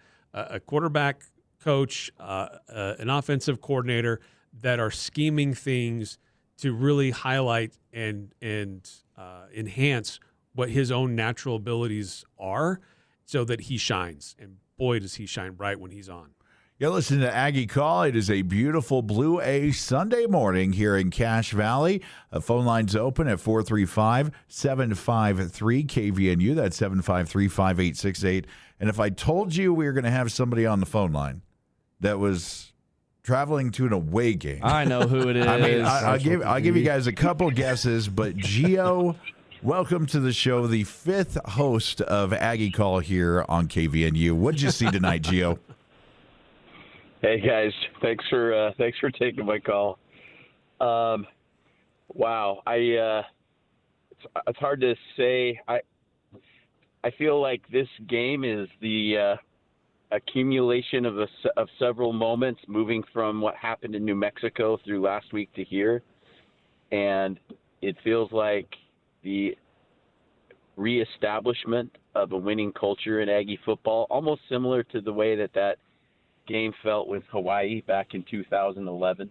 quarterback coach, an offensive coordinator that are scheming things to really highlight and enhance what his own natural abilities are so that he shines. And boy, does he shine bright when he's on. You're listening to Aggie Call. It is a beautiful Blue A Sunday morning here in Cache Valley. Phone line's open at 435-753-KVNU. That's 753-5868. And if I told you we were going to have somebody on the phone line that was traveling to an away game. I know who it is. I mean, I'll give you guys a couple guesses, but Gio, welcome to the show, the fifth host of Aggie Call here on KVNU. What did you see tonight, Gio? Hey guys, thanks for taking my call. Wow, it's hard to say. I feel like this game is the accumulation of several moments, moving from what happened in New Mexico through last week to here, and it feels like the reestablishment of a winning culture in Aggie football, almost similar to the way that game felt with Hawaii back in 2011.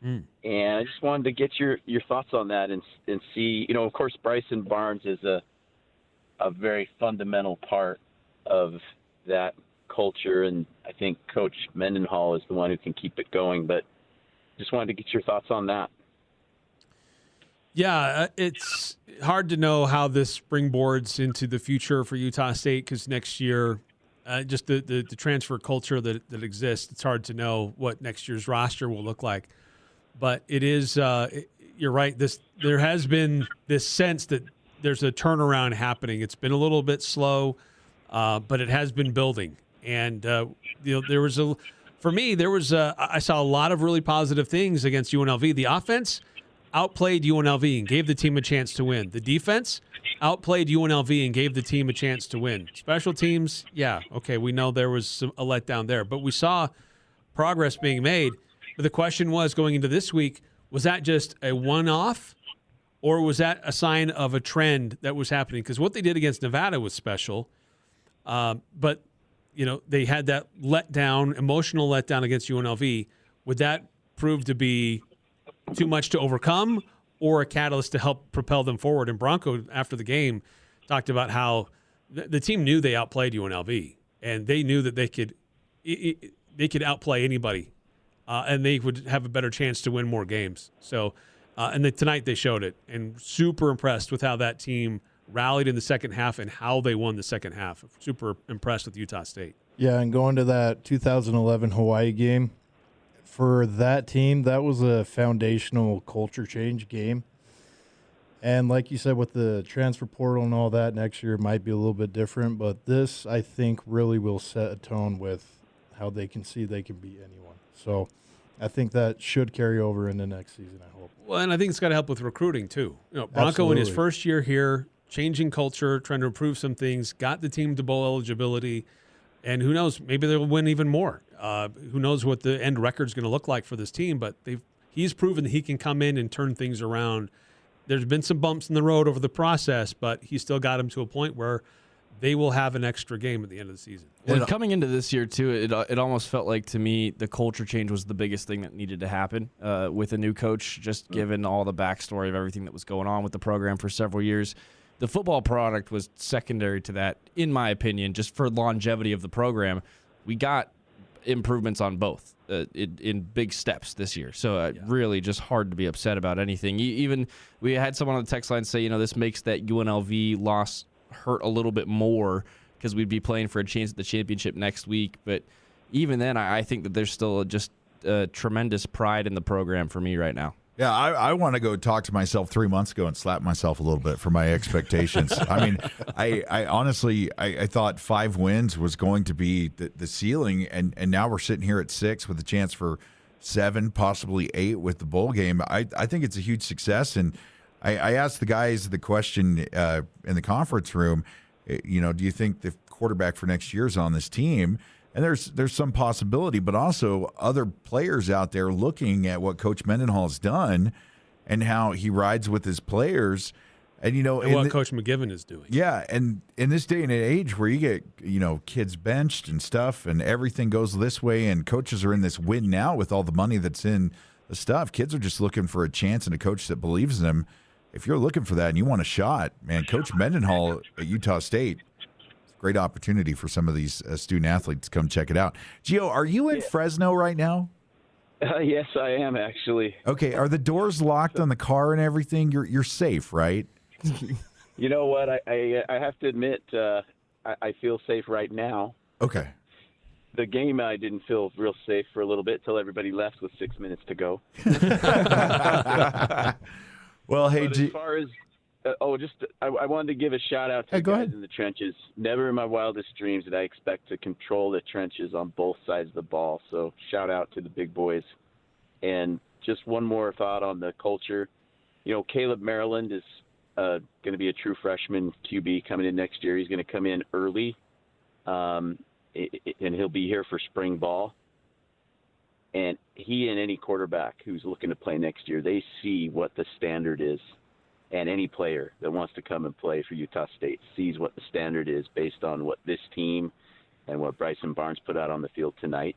And I just wanted to get your thoughts on that and see, of course, Bryson Barnes is a very fundamental part of that culture, and I think Coach Mendenhall is the one who can keep it going, but just wanted to get your thoughts on that. Yeah, it's hard to know how this springboards into the future for Utah State, because next year, just the transfer culture that exists, it's hard to know what next year's roster will look like. But it is, you're right, there has been this sense that there's a turnaround happening. It's been a little bit slow, but it has been building. And I saw a lot of really positive things against UNLV. The offense outplayed UNLV and gave the team a chance to win. The defense outplayed UNLV and gave the team a chance to win. Special teams, yeah, okay, we know there was a letdown there, but we saw progress being made. But the question was, going into this week, was that just a one-off, or was that a sign of a trend that was happening? Because what they did against Nevada was special, but they had that emotional letdown against UNLV. Would that prove to be too much to overcome, or a catalyst to help propel them forward? And Bronco, after the game, talked about how the team knew they outplayed UNLV, and they knew that they could outplay anybody, and they would have a better chance to win more games. So, tonight they showed it, and super impressed with how that team rallied in the second half and how they won the second half. Super impressed with Utah State. Yeah, and going to that 2011 Hawaii game, for that team, that was a foundational culture change game. And like you said, with the transfer portal and all that, next year might be a little bit different. But this, I think, really will set a tone with how they can see they can beat anyone. So I think that should carry over into next season, I hope. Well, and I think it's got to help with recruiting, too. Bronco Absolutely. in his first year here, changing culture, trying to improve some things, got the team to bowl eligibility. And who knows, maybe they'll win even more. Who knows what the end record's going to look like for this team, but he's proven that he can come in and turn things around. There's been some bumps in the road over the process, but he still got them to a point where they will have an extra game at the end of the season. Well, coming into this year, too, it almost felt like, to me, the culture change was the biggest thing that needed to happen with a new coach, just given all the backstory of everything that was going on with the program for several years. The football product was secondary to that, in my opinion, just for longevity of the program. We got improvements on both in big steps this year. So really just hard to be upset about anything. Even we had someone on the text line say, this makes that UNLV loss hurt a little bit more because we'd be playing for a chance at the championship next week. But even then, I think that there's still just tremendous pride in the program for me right now. Yeah, I want to go talk to myself 3 months ago and slap myself a little bit for my expectations. I mean, I honestly, I thought 5 wins was going to be the ceiling, and now we're sitting here at 6 with a chance for 7, possibly 8 with the bowl game. I think it's a huge success, and I asked the guys the question in the conference room, do you think the quarterback for next year is on this team? And there's some possibility, but also other players out there looking at what Coach Mendenhall's done and how he rides with his players. And, what Coach McGivern is doing. Yeah, and in this day and age where you get, kids benched and stuff and everything goes this way and coaches are in this win now with all the money that's in the stuff, kids are just looking for a chance and a coach that believes in them. If you're looking for that and you want a shot, man, Coach Mendenhall at Utah State, great opportunity for some of these student athletes to come check it out. Gio, are you in Fresno right now? Yes, I am actually. Okay, are the doors locked on the car and everything? You're safe, right? You know what? I have to admit, I feel safe right now. Okay. The game, I didn't feel real safe for a little bit till everybody left with 6 minutes to go. Well, hey, as far as I wanted to give a shout out to the guys in the trenches. Never in my wildest dreams did I expect to control the trenches on both sides of the ball. So shout out to the big boys. And just one more thought on the culture. Caleb Maryland is going to be a true freshman QB coming in next year. He's going to come in early, and he'll be here for spring ball. And he and any quarterback who's looking to play next year, they see what the standard is. And any player that wants to come and play for Utah State sees what the standard is based on what this team and what Bryson Barnes put out on the field tonight.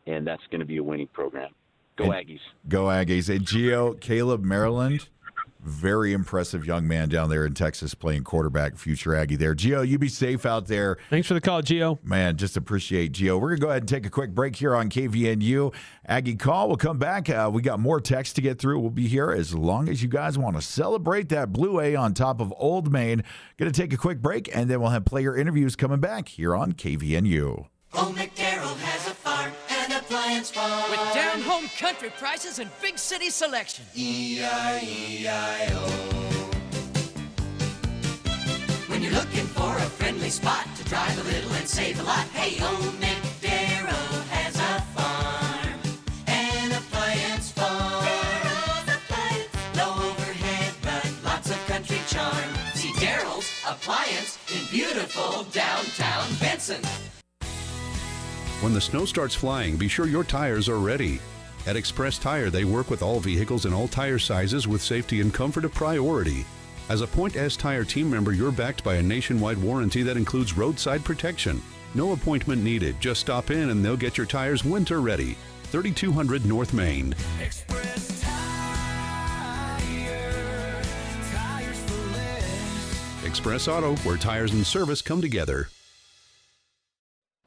And that's going to be a winning program. Go Aggies. Go Aggies. And Gio, Caleb Maryland, very impressive young man down there in Texas playing quarterback, future Aggie there. Gio, you be safe out there. Thanks for the call, Gio. Man, just appreciate Gio. We're going to go ahead and take a quick break here on KVNU. Aggie Call. We'll come back. We got more text to get through. We'll be here as long as you guys want to celebrate that Blue A on top of Old Main. Going to take a quick break, and then we'll have player interviews coming back here on KVNU. Old McDarrell has a farm and appliance farm with down-home country prices and big city selection. E-I-E-I-O. When you're looking for a friendly spot to drive a little and save a lot, hey, Old McDarrell has a farm and appliance farm. Darrell's Appliance. Low overhead, but lots of country charm. See Darrell's Appliance in beautiful downtown Benson. When the snow starts flying, be sure your tires are ready. At Express Tire, they work with all vehicles and all tire sizes with safety and comfort a priority. As a Point S Tire team member, you're backed by a nationwide warranty that includes roadside protection. No appointment needed. Just stop in and they'll get your tires winter ready. 3200 North Main. Express Tire. Tires for less. Express Auto, where tires and service come together.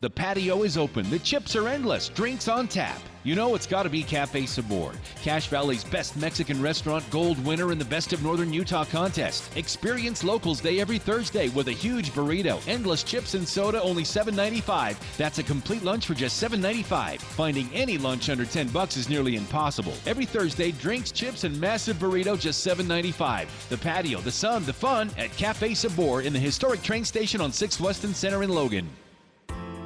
The patio is open, the chips are endless, drinks on tap. You know it's got to be Cafe Sabor, Cache Valley's best Mexican restaurant, gold winner in the Best of Northern Utah contest. Experience Locals Day every Thursday with a huge burrito, endless chips and soda, only $7.95. That's a complete lunch for just $7.95. Finding any lunch under $10 is nearly impossible. Every Thursday, drinks, chips, and massive burrito, just $7.95. The patio, the sun, the fun at Cafe Sabor in the historic train station on 6th Weston Center in Logan.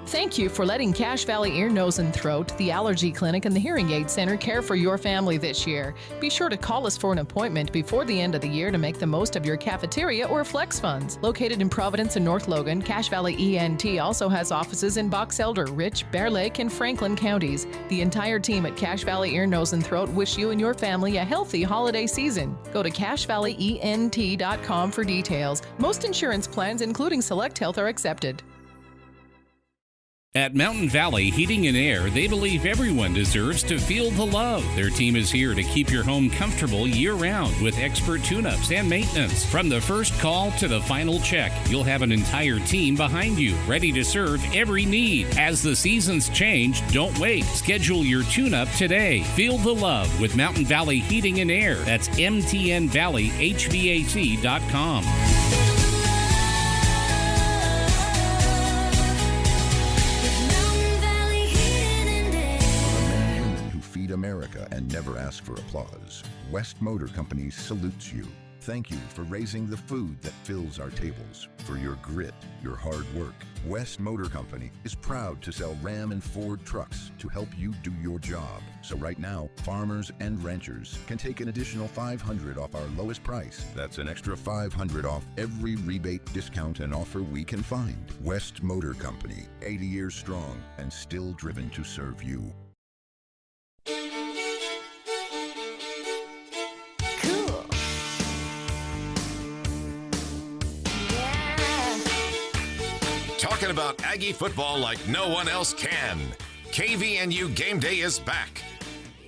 Thank you for letting Cache Valley Ear, Nose, and Throat, the Allergy Clinic, and the Hearing Aid Center care for your family this year. Be sure to call us for an appointment before the end of the year to make the most of your cafeteria or flex funds. Located in Providence and North Logan, Cache Valley ENT also has offices in Box Elder, Rich, Bear Lake, and Franklin counties. The entire team at Cache Valley Ear, Nose, and Throat wish you and your family a healthy holiday season. Go to CacheValleyENT.com for details. Most insurance plans, including Select Health, are accepted. At Mountain Valley Heating and Air, they believe everyone deserves to feel the love. Their team is here to keep your home comfortable year-round with expert tune-ups and maintenance. From the first call to the final check, you'll have an entire team behind you, ready to serve every need. As the seasons change, don't wait. Schedule your tune-up today. Feel the love with Mountain Valley Heating and Air. That's MTNValleyHVAC.com. America and never ask for applause, West Motor Company salutes you. Thank you for raising the food that fills our tables, for your grit, your hard work. West Motor Company is proud to sell Ram and Ford trucks to help you do your job. So right now, farmers and ranchers can take an additional $500 off our lowest price. That's an extra $500 off every rebate, discount, and offer we can find. West Motor Company, 80 years strong and still driven to serve you. Talking about Aggie football like no one else can. KVNU Game Day is back.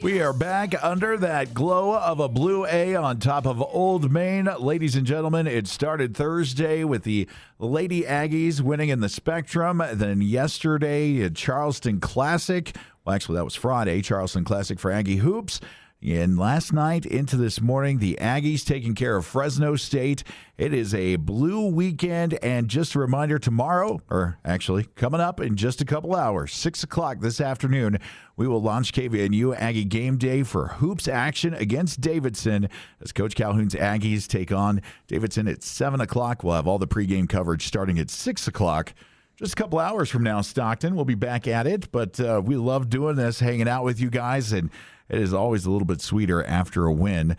We are back under that glow of a blue A on top of Old Main. Ladies and gentlemen, it started Thursday with the Lady Aggies winning in the Spectrum. Then yesterday, Charleston Classic. Well, actually, that was Friday, Charleston Classic for Aggie Hoops. And last night into this morning, the Aggies taking care of Fresno State. It is a blue weekend, and just a reminder, tomorrow, or actually coming up in just a couple hours, 6 o'clock this afternoon, we will launch KVNU Aggie Game Day for hoops action against Davidson as Coach Calhoun's Aggies take on Davidson at 7 o'clock. We'll have all the pregame coverage starting at 6 o'clock. Just a couple hours from now, Stockton. We'll be back at it, but we love doing this, hanging out with you guys, and it is always a little bit sweeter after a win.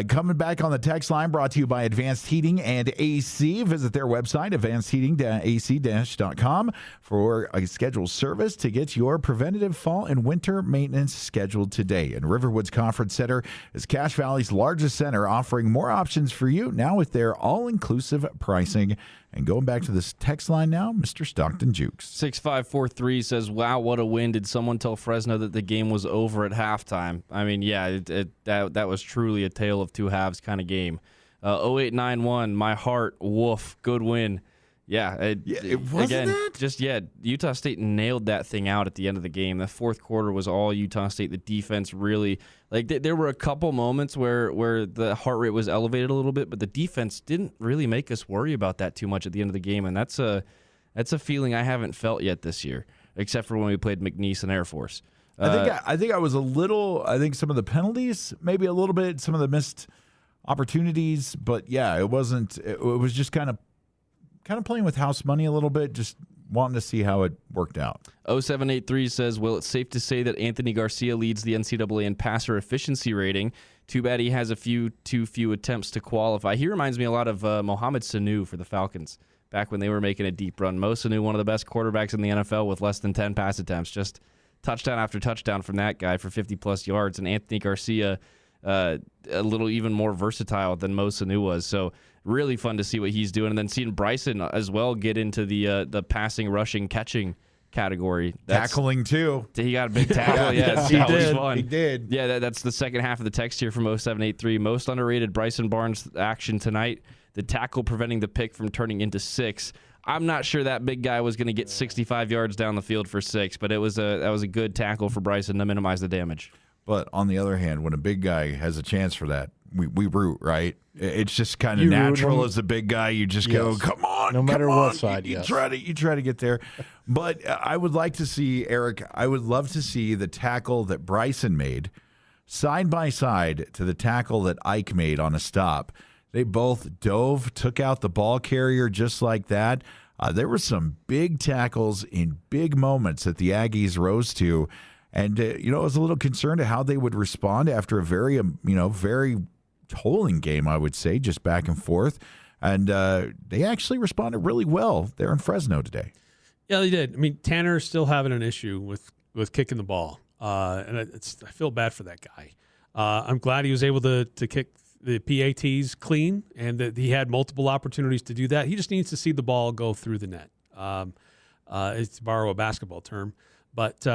Coming back on the text line, brought to you by Advanced Heating and AC. Visit their website, advancedheating-ac-.com, for a scheduled service to get your preventative fall and winter maintenance scheduled today. And Riverwoods Conference Center is Cache Valley's largest center, offering more options for you now with their all-inclusive pricing. And going back to this text line now, Mr. Stockton Jukes. 6543 says, wow, what a win. Did someone tell Fresno that the game was over at halftime? I mean, yeah, that was truly a tale of two halves kind of game. 0891, my heart, woof, good win. Yeah, it wasn't again, that? Utah State nailed that thing out at the end of the game. The fourth quarter was all Utah State. The defense really, there were a couple moments where the heart rate was elevated a little bit, but the defense didn't really make us worry about that too much at the end of the game, and that's a feeling I haven't felt yet this year, except for when we played McNeese and Air Force. I think I was a little. I think some of the penalties, maybe a little bit, some of the missed opportunities, but yeah, it wasn't. It was just kind of playing with house money a little bit, just wanting to see how it worked out. 0783 says, well, it's safe to say that Anthony Garcia leads the NCAA in passer efficiency rating. Too bad he has too few attempts to qualify. He reminds me a lot of Mohamed Sanu for the Falcons back when they were making a deep run. Mo Sanu, one of the best quarterbacks in the NFL with less than 10 pass attempts. Just touchdown after touchdown from that guy for 50-plus yards. And Anthony Garcia, a little even more versatile than Mo Sanu was. So really fun to see what he's doing. And then seeing Bryson as well get into the passing, rushing, catching category. Tackling, too. He got a big tackle. He did. Was fun. He did. Yeah, that's the second half of the text here from 0783. Most underrated Bryson Barnes action tonight. The tackle preventing the pick from turning into 6. I'm not sure that big guy was going to get 65 yards down the field for 6, but that was a good tackle for Bryson to minimize the damage. But on the other hand, when a big guy has a chance for that, we root, right? It's just kind of natural as a big guy. You just go, come on, no matter what side. You try to get there. But I would like to see, Eric, I would love to see the tackle that Bryson made side by side to the tackle that Ike made on a stop. They both dove, took out the ball carrier just like that. There were some big tackles in big moments that the Aggies rose to. And, I was a little concerned of how they would respond after a very, very tolling game, I would say, just back and forth. And they actually responded really well there in Fresno today. Yeah, they did. I mean, Tanner's still having an issue with kicking the ball. And I feel bad for that guy. I'm glad he was able to kick the PATs clean and that he had multiple opportunities to do that. He just needs to see the ball go through the net. It's to borrow a basketball term. But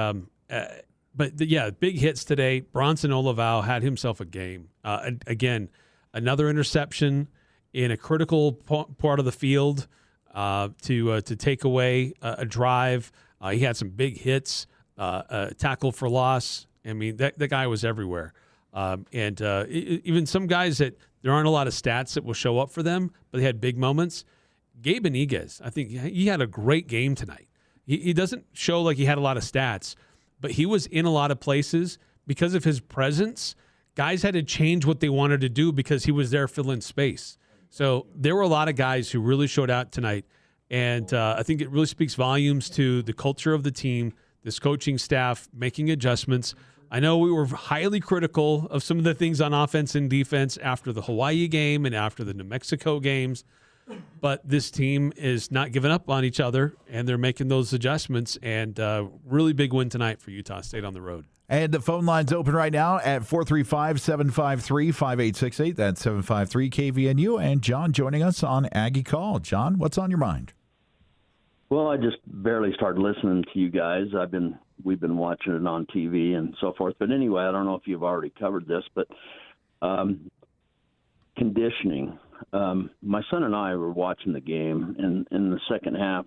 big hits today. Bronson Olivao had himself a game. Again, another interception in a critical part of the field to take away a drive. He had some big hits, a tackle for loss. I mean, that guy was everywhere. Even some guys that there aren't a lot of stats that will show up for them, but they had big moments. Gabe Iniguez, I think he had a great game tonight. He doesn't show like he had a lot of stats, but he was in a lot of places, because of his presence, guys had to change what they wanted to do because he was there filling space. So there were a lot of guys who really showed out tonight. And I think it really speaks volumes to the culture of the team, this coaching staff making adjustments. I know we were highly critical of some of the things on offense and defense after the Hawaii game and after the New Mexico games, but this team is not giving up on each other, and they're making those adjustments, and really big win tonight for Utah State on the road. And the phone line's open right now at 435-753-5868. That's 753-KVNU. And John joining us on Aggie Call. John, what's on your mind? Well, I just barely started listening to you guys. We've been watching it on TV and so forth. But anyway, I don't know if you've already covered this, but conditioning. My son and I were watching the game, and in the second half,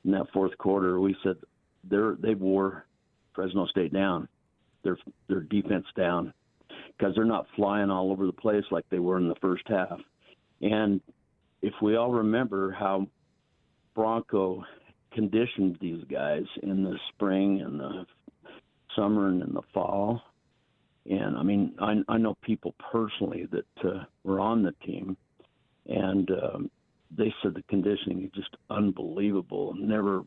in that fourth quarter, we said they wore Fresno State down, their defense down, because they're not flying all over the place like they were in the first half. And if we all remember how Bronco conditioned these guys in the spring and the summer and in the fall. And I mean, I know people personally that were on the team, and they said the conditioning is just unbelievable. Never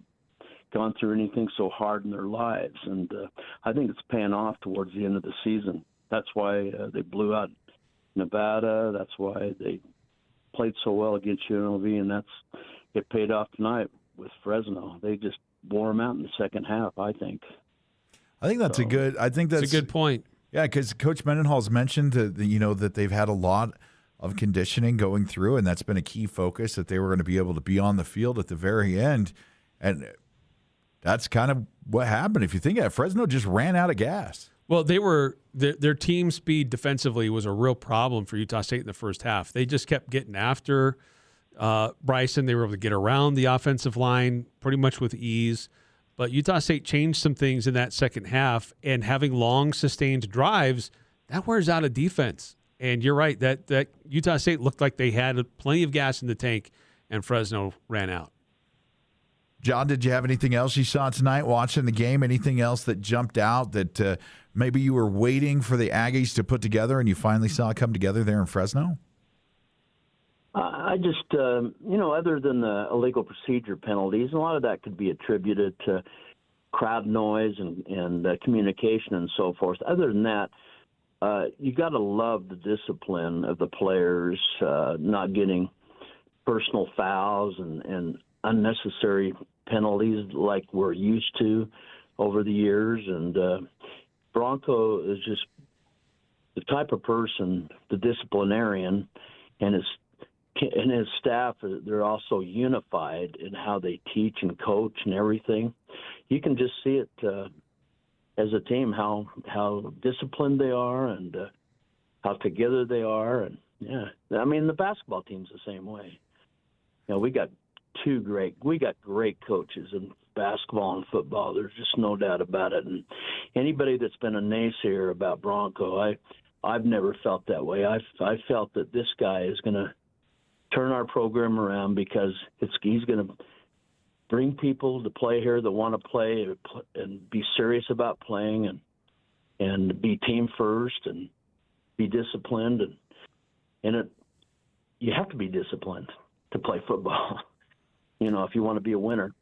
gone through anything so hard in their lives. And I think it's paying off towards the end of the season. That's why they blew out Nevada. That's why they played so well against UNLV, and it paid off tonight with Fresno. They just wore them out in the second half, I think. I think that's a good point. Yeah, because Coach Mendenhall's mentioned that they've had a lot of conditioning going through, and that's been a key focus, that they were going to be able to be on the field at the very end. And that's kind of what happened. If you think of it, Fresno just ran out of gas. Well, their team speed defensively was a real problem for Utah State in the first half. They just kept getting after Bryson. They were able to get around the offensive line pretty much with ease. But Utah State changed some things in that second half, and having long, sustained drives, that wears out a defense. And you're right, that Utah State looked like they had plenty of gas in the tank, and Fresno ran out. John, did you have anything else you saw tonight watching the game? Anything else that jumped out that maybe you were waiting for the Aggies to put together and you finally saw it come together there in Fresno? I just, other than the illegal procedure penalties, a lot of that could be attributed to crowd noise and communication and so forth. Other than that, you got to love the discipline of the players, not getting personal fouls and unnecessary penalties like we're used to over the years. And Bronco is just the type of person, the disciplinarian, and his staff, they're also unified in how they teach and coach and everything. You can just see it as a team, how disciplined they are and how together they are. And, yeah, I mean, the basketball team's the same way. We got great coaches in basketball and football. There's just no doubt about it. And anybody that's been a naysayer about Bronco, I've never felt that way. I felt that this guy is going to turn our program around because he's going to bring people to play here that want to play and be serious about playing and be team first and be disciplined. And you have to be disciplined to play football, if you want to be a winner.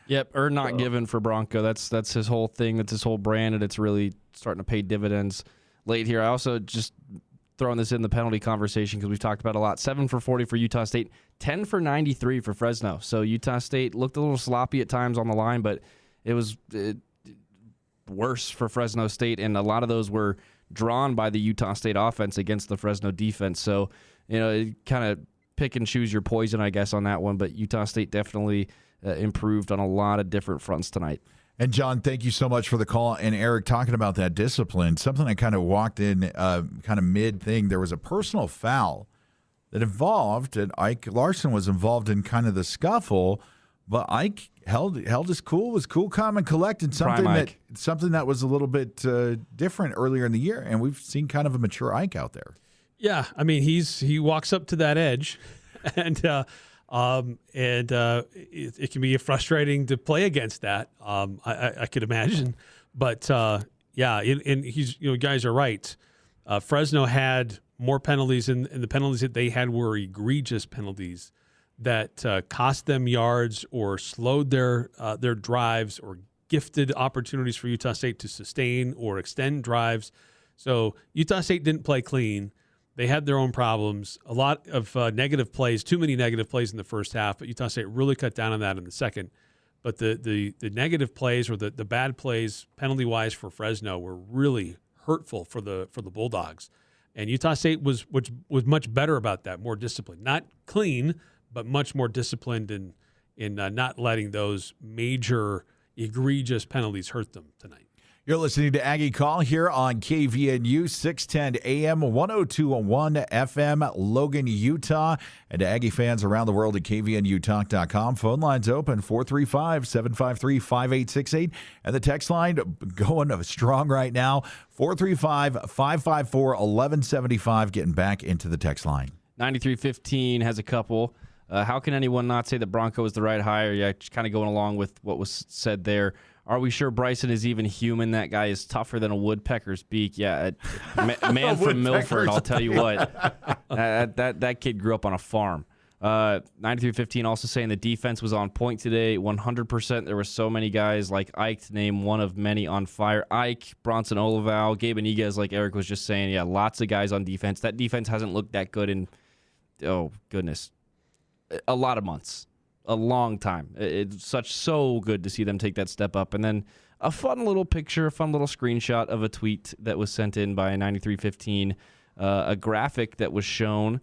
Yep, or not given for Bronco. That's his whole thing. That's his whole brand, and it's really starting to pay dividends late here. I also just throwing this in the penalty conversation because we've talked about it a lot. 7 for 40 for Utah State, 10 for 93 for Fresno. So Utah State looked a little sloppy at times on the line, but it was worse for Fresno State, and a lot of those were drawn by the Utah State offense against the Fresno defense. So, it kind of pick and choose your poison, I guess, on that one. But Utah State definitely improved on a lot of different fronts tonight. And, John, thank you so much for the call. And, Eric, talking about that discipline, something I kind of walked in kind of mid-thing. There was a personal foul that involved, and Ike Larson was involved in kind of the scuffle, but Ike held his cool, was cool, calm, and collected, something that was a little bit different earlier in the year. And we've seen kind of a mature Ike out there. Yeah, I mean, he walks up to that edge, and it can be frustrating to play against that. I could imagine, but Yeah, and he's guys are right. Fresno had more penalties, and the penalties that they had were egregious penalties that cost them yards or slowed their drives or gifted opportunities for Utah State to sustain or extend drives. So Utah State didn't play clean. They had their own problems. A lot of negative plays, too many negative plays in the first half, but Utah State really cut down on that in the second. But the negative plays or the bad plays penalty-wise for Fresno were really hurtful for the Bulldogs. And Utah State was much better about that, more disciplined. Not clean, but much more disciplined in not letting those major egregious penalties hurt them tonight. You're listening to Aggie Call here on KVNU 610 AM 102.1 FM, Logan, Utah. And to Aggie fans around the world at kvnutalk.com. Phone lines open 435-753-5868. And the text line going strong right now, 435-554-1175. Getting back into the text line. 9315 has a couple. How can anyone not say that Bronco is the right hire? Yeah, just kind of going along with what was said there. Are we sure Bryson is even human? That guy is tougher than a woodpecker's beak. Yeah, man from Milford, I'll tell you what. That kid grew up on a farm. 9315 also saying the defense was on point today, 100%. There were so many guys like Ike, to name one of many, on fire. Ike, Bronson Olival, Gabe Iniguez, like Eric was just saying. Yeah, lots of guys on defense. That defense hasn't looked that good in, oh, goodness, a lot of months. A long time. It's so good to see them take that step up. And then a fun little picture, a fun little screenshot of a tweet that was sent in by 9315, a graphic that was shown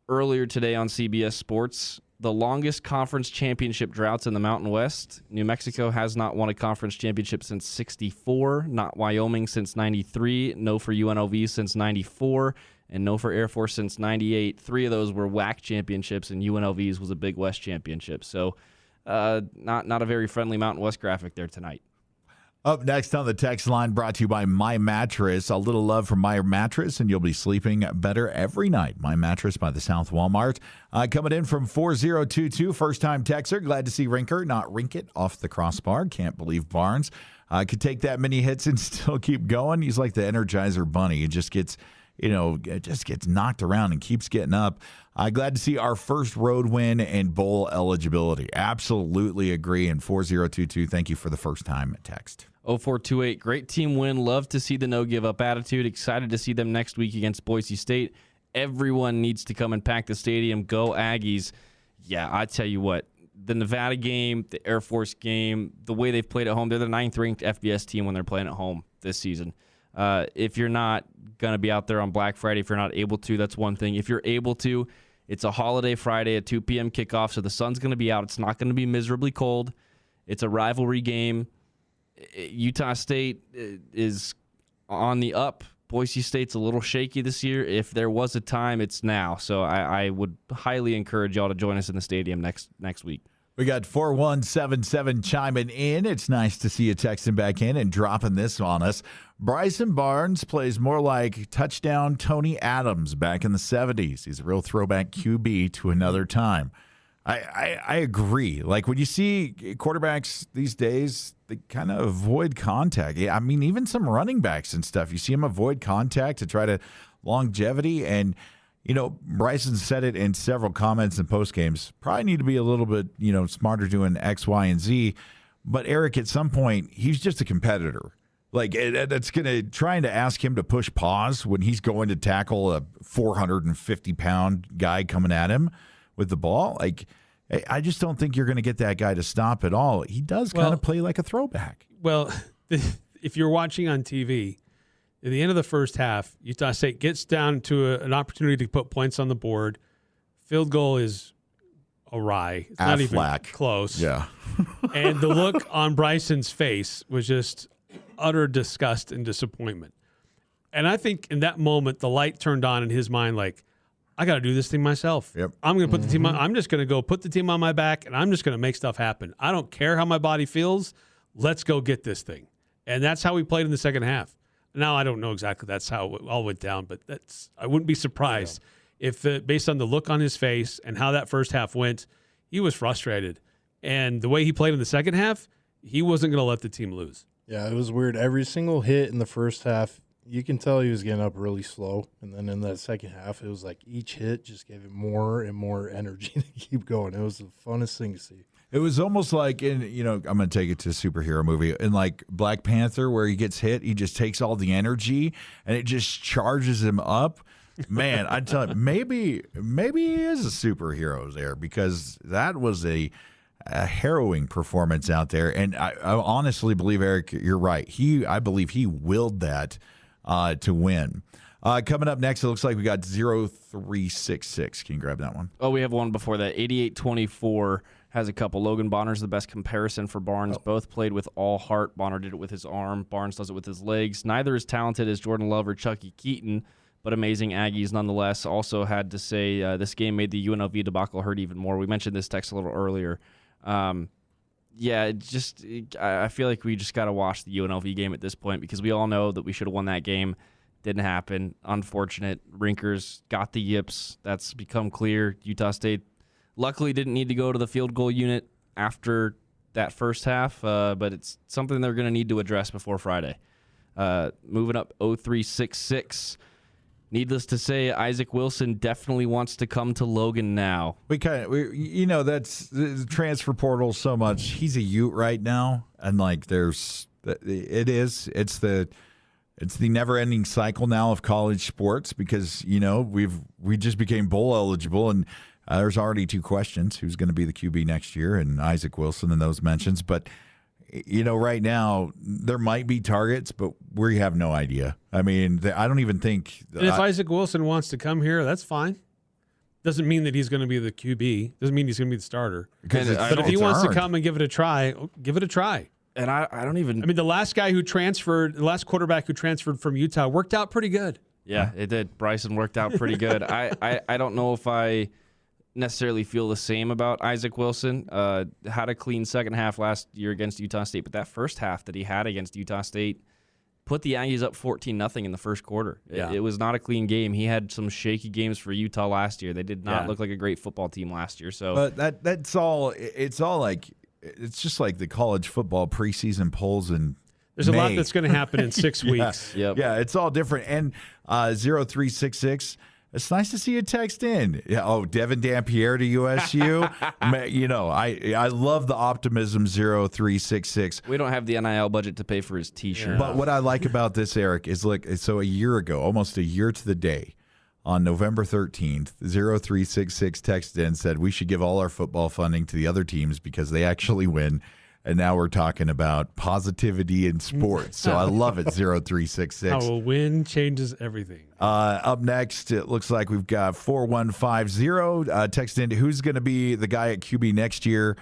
earlier today on CBS Sports. The longest conference championship droughts in the Mountain West. New Mexico has not won a conference championship since 64, not Wyoming since 93, no for UNLV since 94, and no for Air Force since 98. 3 of those were WAC championships, and UNLV's was a Big West championship. So not a very friendly Mountain West graphic there tonight. Up next on the text line, brought to you by My Mattress. A little love from My Mattress, and you'll be sleeping better every night. My Mattress by the South Walmart. Coming in from 4022, first-time texter. Glad to see Rinker, not Rinkett, off the crossbar. Can't believe Barnes could take that many hits and still keep going. He's like the Energizer Bunny. It just gets knocked around and keeps getting up. Glad to see our first road win and bowl eligibility. Absolutely agree. And 4022, thank you for the first time text. 0428, great team win. Love to see the no-give-up attitude. Excited to see them next week against Boise State. Everyone needs to come and pack the stadium. Go Aggies. Yeah, I tell you what, the Nevada game, the Air Force game, the way they've played at home, they're the 9th-ranked FBS team when they're playing at home this season. If you're not going to be out there on Black Friday, if you're not able to, that's one thing. If you're able to, it's a holiday Friday at 2 p.m. kickoff, so the sun's going to be out. It's not going to be miserably cold. It's a rivalry game. Utah State is on the up. Boise State's a little shaky this year. If there was a time, it's now. So I would highly encourage y'all to join us in the stadium next week. We got 4177 chiming in. It's nice to see you texting back in and dropping this on us. Bryson Barnes plays more like touchdown Tony Adams back in the 70s. He's a real throwback QB to another time. I agree. Like when you see quarterbacks these days, they kind of avoid contact. I mean, even some running backs and stuff, you see them avoid contact to try to longevity. And, Bryson said it in several comments and post games. Probably need to be a little bit, smarter doing X, Y, and Z. But Eric, at some point, he's just a competitor. Like that's trying to ask him to push pause when he's going to tackle a 450-pound guy coming at him with the ball. Like, I just don't think you're going to get that guy to stop at all. He does kind of play like a throwback. Well, if you're watching on TV, at the end of the first half, Utah State gets down to an opportunity to put points on the board. Field goal is awry. It's not even close. Yeah. And the look on Bryson's face was just utter disgust and disappointment. And I think in that moment, the light turned on in his mind, like, I got to do this thing myself. Yep. I'm going to put the team on. I'm just going to go put the team on my back, and I'm just going to make stuff happen. I don't care how my body feels. Let's go get this thing. And that's how we played in the second half. Now, I don't know exactly that's how it all went down, but I wouldn't be surprised if, based on the look on his face and how that first half went, he was frustrated. And the way he played in the second half, he wasn't going to let the team lose. Yeah, it was weird. Every single hit in the first half, you can tell he was getting up really slow. And then in that second half, it was like each hit just gave him more and more energy to keep going. It was the funnest thing to see. It was almost like I'm going to take it to a superhero movie. In like Black Panther, where he gets hit, he just takes all the energy and it just charges him up. Man, I tell you, maybe he is a superhero there, because that was a harrowing performance out there. And I honestly believe, Eric, you're right. I believe he willed that to win. Coming up next, it looks like we got 0366. Can you grab that one? Oh, we have one before that. 88-24 has a couple. Logan Bonner's the best comparison for Barnes. Both played with all heart. Bonner did it with his arm. Barnes does it with his legs. Neither as talented as Jordan Love or Chucky Keaton, but amazing Aggies nonetheless. Also had to say this game made the UNLV debacle hurt even more. We mentioned this text a little earlier. I feel like we just got to watch the UNLV game at this point, because we all know that we should have won that game. Didn't happen. Unfortunate. Rinkers got the yips. That's become clear. Utah State luckily didn't need to go to the field goal unit after that first half, but it's something they're going to need to address before Friday. Moving up 0366. Needless to say, Isaac Wilson definitely wants to come to Logan now. That's the transfer portal so much. He's a Ute right now, and like it's the never-ending cycle now of college sports, because we just became bowl eligible, and there's already two questions: who's going to be the QB next year, and Isaac Wilson and those mentions. But right now there might be targets, but we have no idea. I mean, I don't even think. And if Isaac Wilson wants to come here, that's fine. Doesn't mean that he's going to be the QB. Doesn't mean he's going to be the starter. But if he wants to come and give it a try, give it a try. And I don't even. I mean, the last quarterback who transferred from Utah worked out pretty good. Yeah, it did. Bryson worked out pretty good. I don't know if I necessarily feel the same about Isaac Wilson. Had a clean second half last year against Utah State, but that first half that he had against Utah State put the Aggies up 14-0 in the first quarter. Yeah. It was not a clean game. He had some shaky games for Utah last year. They did not look like a great football team last year. So, but that's all. It's all like, it's just like the college football preseason polls, and there's a lot that's going to happen in 6 weeks. Yeah, it's all different. And 0366. It's nice to see you text in. Yeah. Oh, Devin Dampierre to USU. I love the optimism. 0366. We don't have the NIL budget to pay for his T-shirt. But what I like about this, Eric, is so a year ago, almost a year to the day, on November 13th, 0366 texted in and said we should give all our football funding to the other teams because they actually win. And now we're talking about positivity in sports. So I love it, 0366. How a win changes everything. Up next, it looks like we've got 4150. Text in who's going to be the guy at QB next year.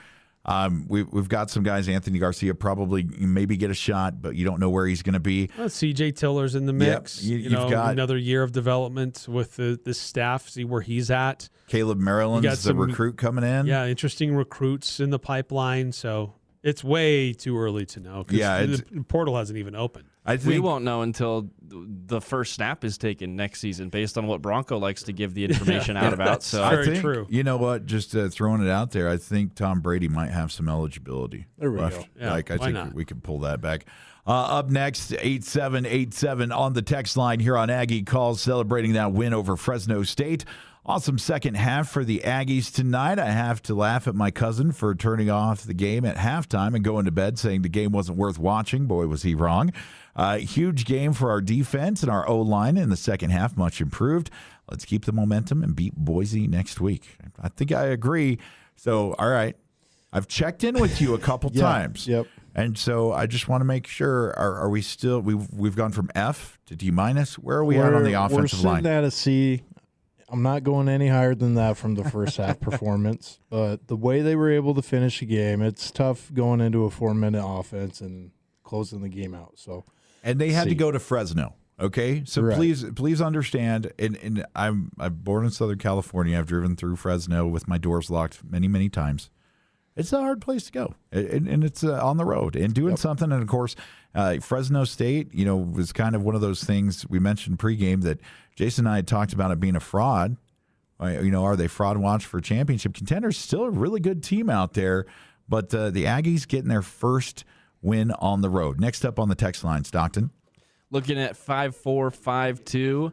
We've got some guys. Anthony Garcia probably maybe get a shot, but you don't know where he's going to be. Well, CJ Tiller's in the mix. Yep. You've got another year of development with the staff, see where he's at. Caleb Maryland's the recruit coming in. Yeah, interesting recruits in the pipeline. So it's way too early to know. Yeah, the portal hasn't even opened. We won't know until the first snap is taken next season, based on what Bronco likes to give the information out about. So very I think, true. You know what? Just throwing it out there, I think Tom Brady might have some eligibility. There we go. Yeah, I think we can pull that back. Up next, 8787 on the text line here on Aggie Calls, celebrating that win over Fresno State. Awesome second half for the Aggies tonight. I have to laugh at my cousin for turning off the game at halftime and going to bed saying the game wasn't worth watching. Boy, was he wrong. Huge game for our defense and our O-line in the second half, much improved. Let's keep the momentum and beat Boise next week. I think I agree. So, all right. I've checked in with you a couple times. Yep. And so I just want to make sure, are we still, we've gone from F to D-? Where are we at on the offensive line? We're sitting at a C. I'm not going any higher than that from the first half performance, but the way they were able to finish the game, it's tough going into a 4-minute offense and closing the game out. So, and they had to go to Fresno. Okay, so right. please understand. And I'm born in Southern California. I've driven through Fresno with my doors locked many times. It's a hard place to go, and it's on the road and doing something. And of course, Fresno State, was kind of one of those things we mentioned pregame that Jason and I had talked about it being a fraud. Are they fraud watch for championship contenders? Still a really good team out there, but the Aggies getting their first win on the road. Next up on the text line, Stockton. Looking at 5452.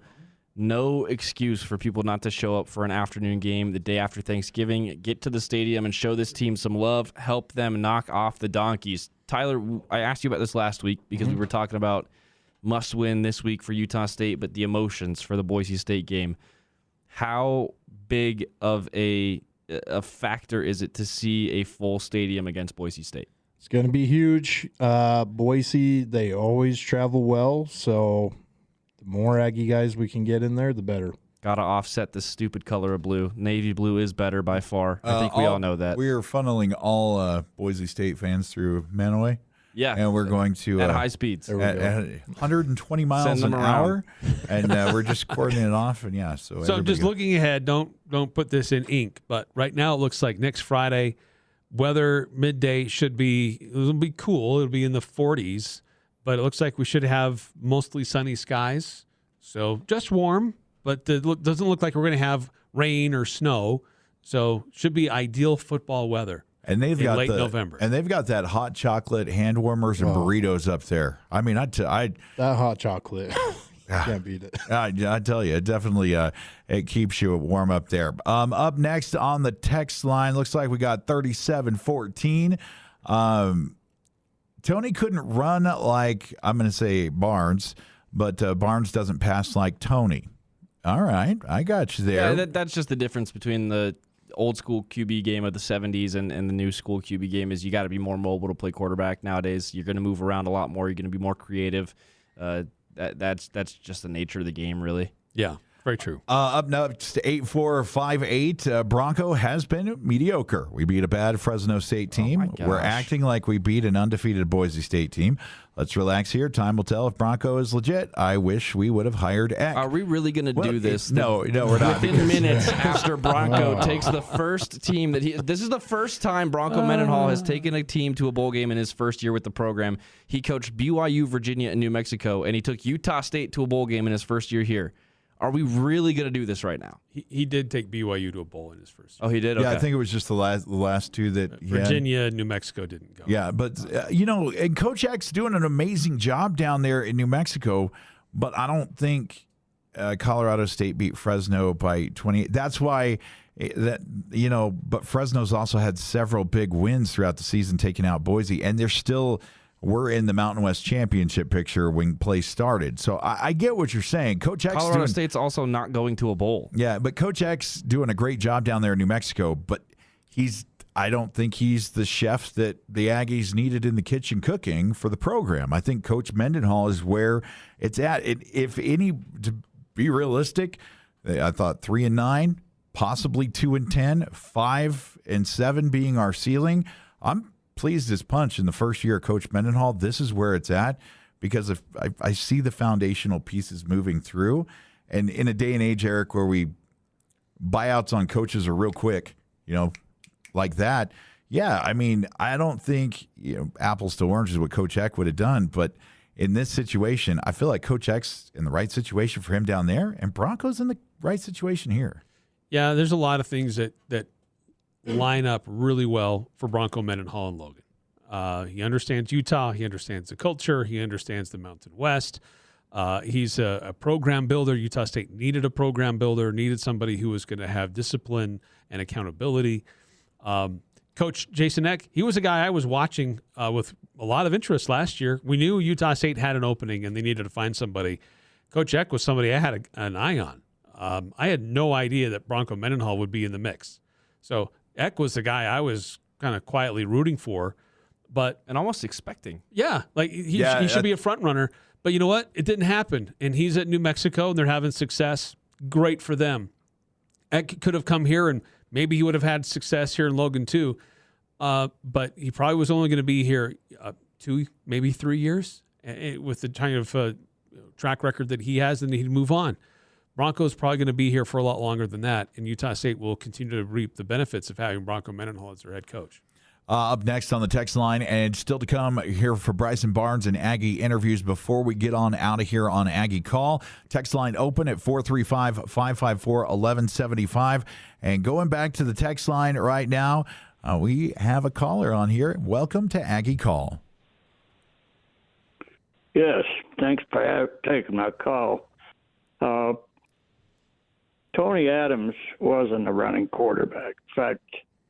No excuse for people not to show up for an afternoon game the day after Thanksgiving. Get to the stadium and show this team some love. Help them knock off the Donkeys. Tyler, I asked you about this last week because we were talking about must win this week for Utah State, but the emotions for the Boise State game. How big of a factor is it to see a full stadium against Boise State? It's going to be huge. Boise, they always travel well, so the more Aggie guys we can get in there, the better. Got to offset the stupid color of blue. Navy blue is better by far. I think we all know that. We are funneling all Boise State fans through Manaway. Yeah. And we're going to at high speeds. At 120 miles an hour. And we're just cording it off. And so just looking ahead, don't put this in ink, but right now it looks like next Friday, weather midday it'll be cool. It'll be in the 40s, but it looks like we should have mostly sunny skies. So just warm, but it doesn't look like we're going to have rain or snow. So should be ideal football weather. And they've got late November. And they've got that hot chocolate hand warmers and burritos up there. I mean, that hot chocolate. Can't beat it. I tell you, it definitely it keeps you warm up there. Up next on the text line, looks like we got 37-14. Tony couldn't run like, I'm going to say Barnes, but Barnes doesn't pass like Tony. All right, I got you there. Yeah, that's just the difference between the old school QB game of the 70s and the new school QB game is you got to be more mobile to play quarterback nowadays. You're going to move around a lot more. You're going to be more creative. That's just the nature of the game, really. Yeah, very true. Up next, 8-4-5-8. Bronco has been mediocre. We beat a bad Fresno State team. We're acting like we beat an undefeated Boise State team. Let's relax here. Time will tell if Bronco is legit. I wish we would have hired Eck. Are we really going to do this? No, we're not. Within minutes after Bronco takes the first team this is the first time Bronco Mendenhall has taken a team to a bowl game in his first year with the program. He coached BYU, Virginia, and New Mexico, and he took Utah State to a bowl game in his first year here. Are we really going to do this right now? He did take BYU to a bowl in his first year. Oh, he did? Okay. Yeah, I think it was just the last two that Virginia, New Mexico didn't go. Yeah, but, and Coach Eck's doing an amazing job down there in New Mexico, but I don't think Colorado State beat Fresno by 28. That's why but Fresno's also had several big wins throughout the season, taking out Boise, and they're still – we're in the Mountain West Championship picture when play started. So I get what you're saying. Coach Eck's Colorado State's also not going to a bowl. Yeah, but Coach Eck's doing a great job down there in New Mexico, but I don't think he's the chef that the Aggies needed in the kitchen cooking for the program. I think Coach Mendenhall is where it's at. If any, to be realistic, I thought 3-9, possibly 2-10, 5-7 being our ceiling. I'm pleased as punch in the first year of Coach Mendenhall. This is where it's at because if I see the foundational pieces moving through. And in a day and age, Eric, where buyouts on coaches are real quick, like that. Yeah, I mean, I don't think apples to oranges is what Coach Eck would have done. But in this situation, I feel like Coach Eck's in the right situation for him down there, and Bronco's in the right situation here. Yeah, there's a lot of things that line up really well for Bronco Mendenhall and Logan. He understands Utah. He understands the culture. He understands the Mountain West. He's a program builder. Utah State needed a program builder, needed somebody who was going to have discipline and accountability. Coach Jason Eck, he was a guy I was watching with a lot of interest last year. We knew Utah State had an opening and they needed to find somebody. Coach Eck was somebody I had an eye on. I had no idea that Bronco Mendenhall would be in the mix. So Eck was the guy I was kind of quietly rooting for, and almost expecting. Yeah, like he should be a front runner. But you know what? It didn't happen. And he's at New Mexico, and they're having success. Great for them. Eck could have come here, and maybe he would have had success here in Logan too. But he probably was only going to be here 2, maybe 3 years with the kind of track record that he has, and he'd move on. Bronco's probably going to be here for a lot longer than that, and Utah State will continue to reap the benefits of having Bronco Mendenhall as their head coach. Up next on the text line, and still to come here for Bryson Barnes and Aggie interviews before we get on out of here on Aggie Call. Text line open at 435-554-1175. And going back to the text line right now, we have a caller on here. Welcome to Aggie Call. Yes, thanks for taking my call. Tony Adams wasn't a running quarterback. In fact,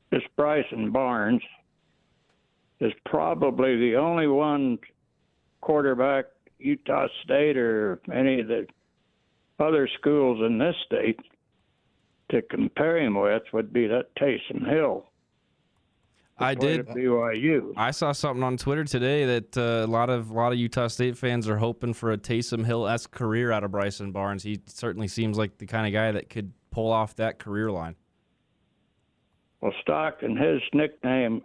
this Bryson Barnes is probably the only one quarterback Utah State or any of the other schools in this state to compare him with would be that Taysom Hill. I did. BYU. I saw something on Twitter today that a lot of Utah State fans are hoping for a Taysom Hill-esque career out of Bryson Barnes. He certainly seems like the kind of guy that could pull off that career line. Well, Stockton, his nickname,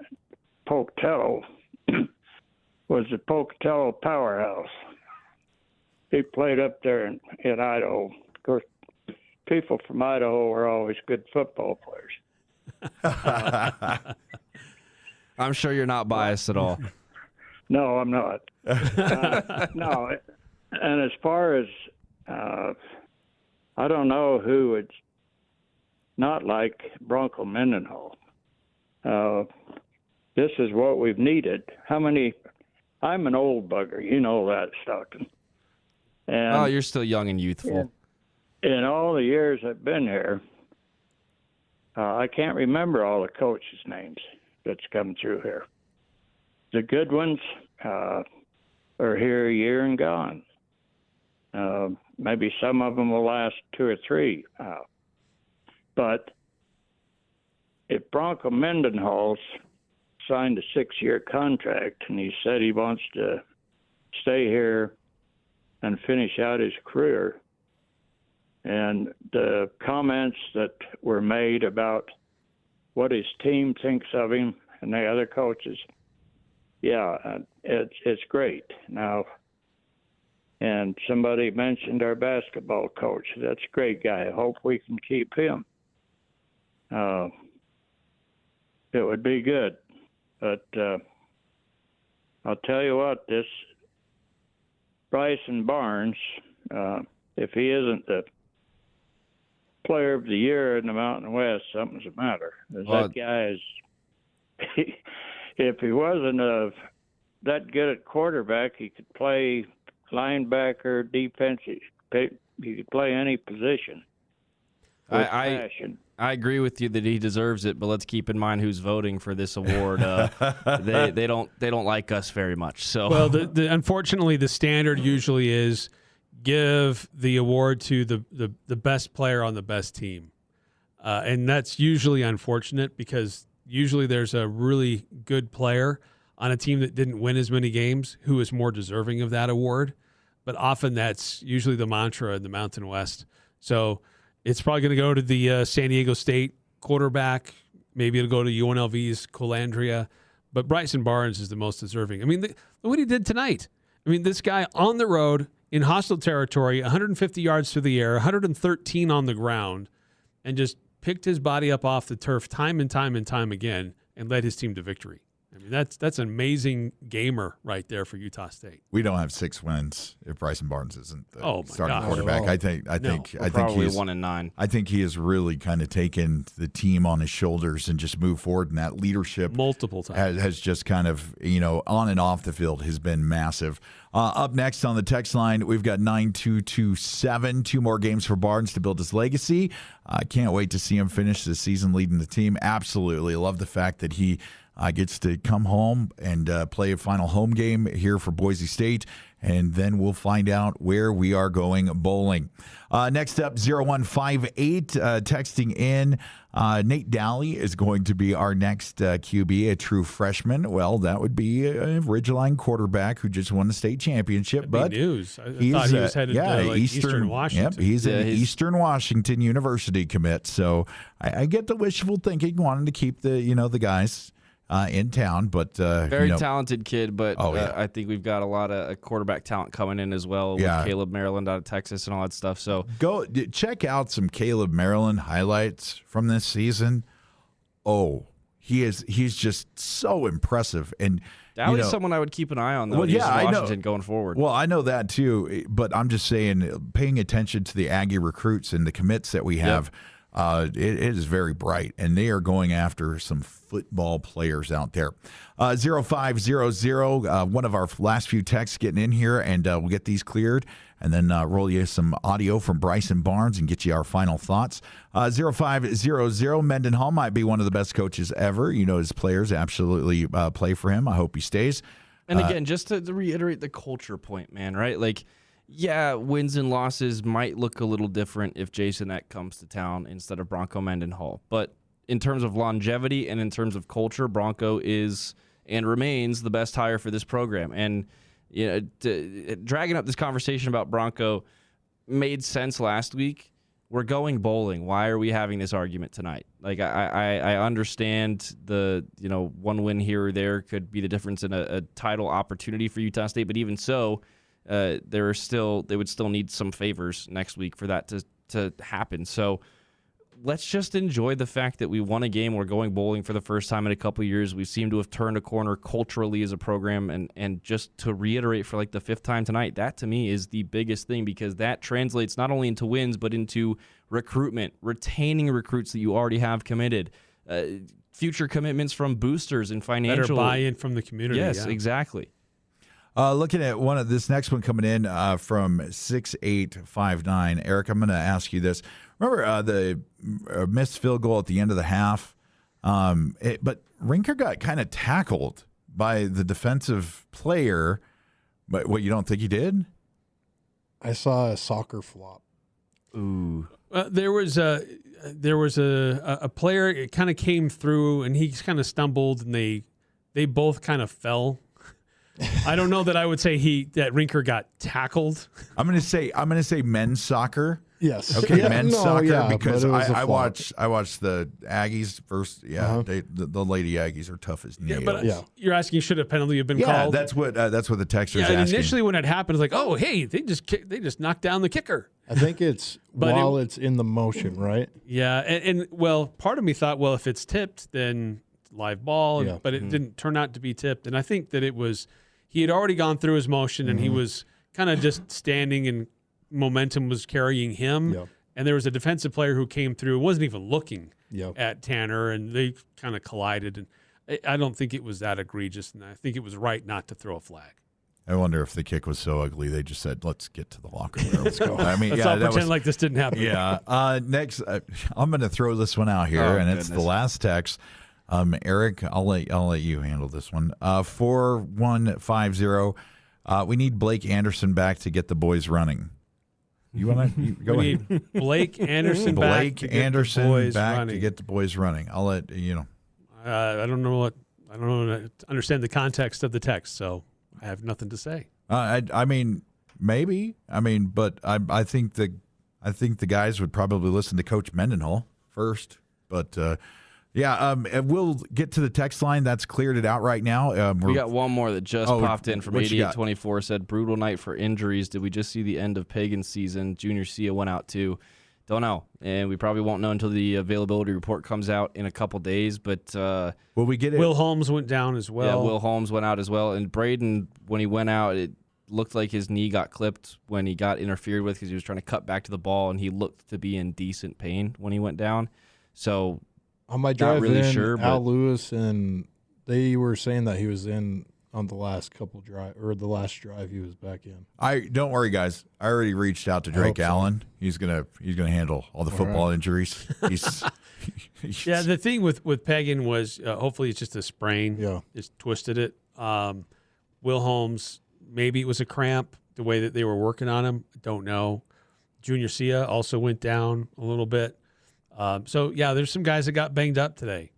Pocatello, was the Pocatello Powerhouse. He played up there in Idaho. Of course, people from Idaho are always good football players. I'm sure you're not biased at all. No, I'm not. No, and as far as I don't know who would not like Bronco Mendenhall. This is what we've needed. I'm an old bugger, you know that, Stockton. And you're still young and youthful. In all the years I've been here, I can't remember all the coaches' names that's come through here. The good ones are here a year and gone. Maybe some of them will last 2 or 3. But if Bronco Mendenhall's signed a 6-year contract and he said he wants to stay here and finish out his career, and the comments that were made about what his team thinks of him and the other coaches, it's great. Now, and somebody mentioned our basketball coach. That's a great guy. I hope we can keep him. It would be good. But I'll tell you what, this Bryson Barnes, if he isn't the player of the year in the Mountain West, something's the matter. That guy is, if he wasn't that good at quarterback, he could play linebacker, defense. He could play any position. I agree with you that he deserves it, but let's keep in mind who's voting for this award. They don't like us very much. So well, unfortunately, the standard usually is give the award to the best player on the best team, and that's usually unfortunate because usually there's a really good player on a team that didn't win as many games who is more deserving of that award. But often that's usually the mantra in the Mountain West. So it's probably going to go to the San Diego State quarterback. Maybe it'll go to UNLV's Colandria. But Bryson Barnes is the most deserving. I mean, what he did tonight. I mean, this guy on the road in hostile territory, 150 yards through the air, 113 on the ground, and just picked his body up off the turf time and time and time again and led his team to victory. I mean, that's an amazing gamer right there for Utah State. We don't have 6 wins if Bryson Barnes isn't the starting gosh. quarterback. I think probably he's 1-9. I think he has really kind of taken the team on his shoulders and just moved forward. And that leadership multiple times has just kind of, on and off the field has been massive. Up next on the text line, we've got 9227. 2 more games for Barnes to build his legacy. I can't wait to see him finish the season leading the team. Absolutely love the fact that he gets to come home and play a final home game here for Boise State, and then we'll find out where we are going bowling. Next up, 0158, texting in, Nate Dally is going to be our next QB, a true freshman. Well, that would be a Ridgeline quarterback who just won the state championship. That'd be news. I thought he was headed to Eastern Washington. Yep, he's an Eastern Washington University commit. So I get the wishful thinking, wanting to keep the guys in town, but very talented kid. But I think we've got a lot of quarterback talent coming in as well with Caleb Maryland out of Texas and all that stuff. So go check out some Caleb Maryland highlights from this season. Oh, he's just so impressive, and that was someone I would keep an eye on. Though, Washington going forward. Well, I know that too, but I'm just saying, paying attention to the Aggie recruits and the commits that we have. It is very bright, and they are going after some football players out there. 0500, one of our last few texts getting in here, and we'll get these cleared, and then roll you some audio from Bryson Barnes and get you our final thoughts. 0500, Mendenhall might be one of the best coaches ever. You know, his players absolutely play for him. I hope he stays. And again, just to reiterate the culture point, man, right? Like, yeah, wins and losses might look a little different if Jason Eck comes to town instead of Bronco Mendenhall. But in terms of longevity and in terms of culture, Bronco is and remains the best hire for this program. And you know, dragging up this conversation about Bronco made sense last week. We're going bowling. Why are we having this argument tonight? Like, I understand the, you know, one win here or there could be the difference in a title opportunity for Utah State, but even so, they would still need some favors next week for that to happen. So let's just enjoy the fact that we won a game. We're going bowling for the first time in a couple of years. We seem to have turned a corner culturally as a program, and just to reiterate for like the fifth time tonight, that to me is the biggest thing, because that translates not only into wins but into recruitment, retaining recruits that you already have committed, future commitments from boosters and financial better buy-in from the community. Yes, exactly. Looking at this next one coming in from 6859. Eric, I'm going to ask you this. Remember the missed field goal at the end of the half? But Rinker got kind of tackled by the defensive player. But what, you don't think he did? I saw a soccer flop. Ooh. There was a player. It kind of came through, and he kind of stumbled, and they both kind of fell. I don't know that I would say that Rinker got tackled. I'm going to say men's soccer. Yes. Okay, yeah, men's soccer, because I watched the Aggies first. Yeah, the Lady Aggies are tough as nails. Yeah, but you're asking, should a penalty have been called? That's what the texter's asking. And initially when it happened, it's like, oh, hey, they just knocked down the kicker. I think it's while it's in the motion, right? Yeah, and well, part of me thought, well, if it's tipped, then live ball, but it didn't turn out to be tipped. And I think that he had already gone through his motion, and he was kind of just standing, and momentum was carrying him. Yep. And there was a defensive player who came through, wasn't even looking at Tanner, and they kind of collided. And I don't think it was that egregious, and I think it was right not to throw a flag. I wonder if the kick was so ugly they just said, "Let's get to the locker room. Let's go." I mean, let's all pretend like this didn't happen. Yeah. Next, I'm going to throw this one out here, and it's the last text. Eric, I'll let you handle this one. 4150. We need Blake Anderson back to get the boys running. You want to go ahead? We need Blake Anderson back to get the boys running. I'll let you know. I don't know to understand the context of the text, so I have nothing to say. I mean, maybe. I mean, but I think the guys would probably listen to Coach Mendenhall first. But we'll get to the text line. That's cleared it out right now. We got one more that just popped in from 8824. Said, brutal night for injuries. Did we just see the end of Pagan's season? Junior Sia went out too. Don't know. And we probably won't know until the availability report comes out in a couple days. But will we get it? Will Holmes went down as well. Yeah, Will Holmes went out as well. And Braden, when he went out, it looked like his knee got clipped when he got interfered with because he was trying to cut back to the ball, and he looked to be in decent pain when he went down. So on my drive not really in, sure, Al Lewis, and they were saying that he was in on the last the last drive he was back in. Don't worry, guys. I already reached out to Drake Allen. He's gonna handle all the football injuries. Yeah, the thing with Pagan was hopefully it's just a sprain. Yeah, just twisted it. Will Holmes, maybe it was a cramp. The way that they were working on him, don't know. Junior Sia also went down a little bit. So there's some guys that got banged up today.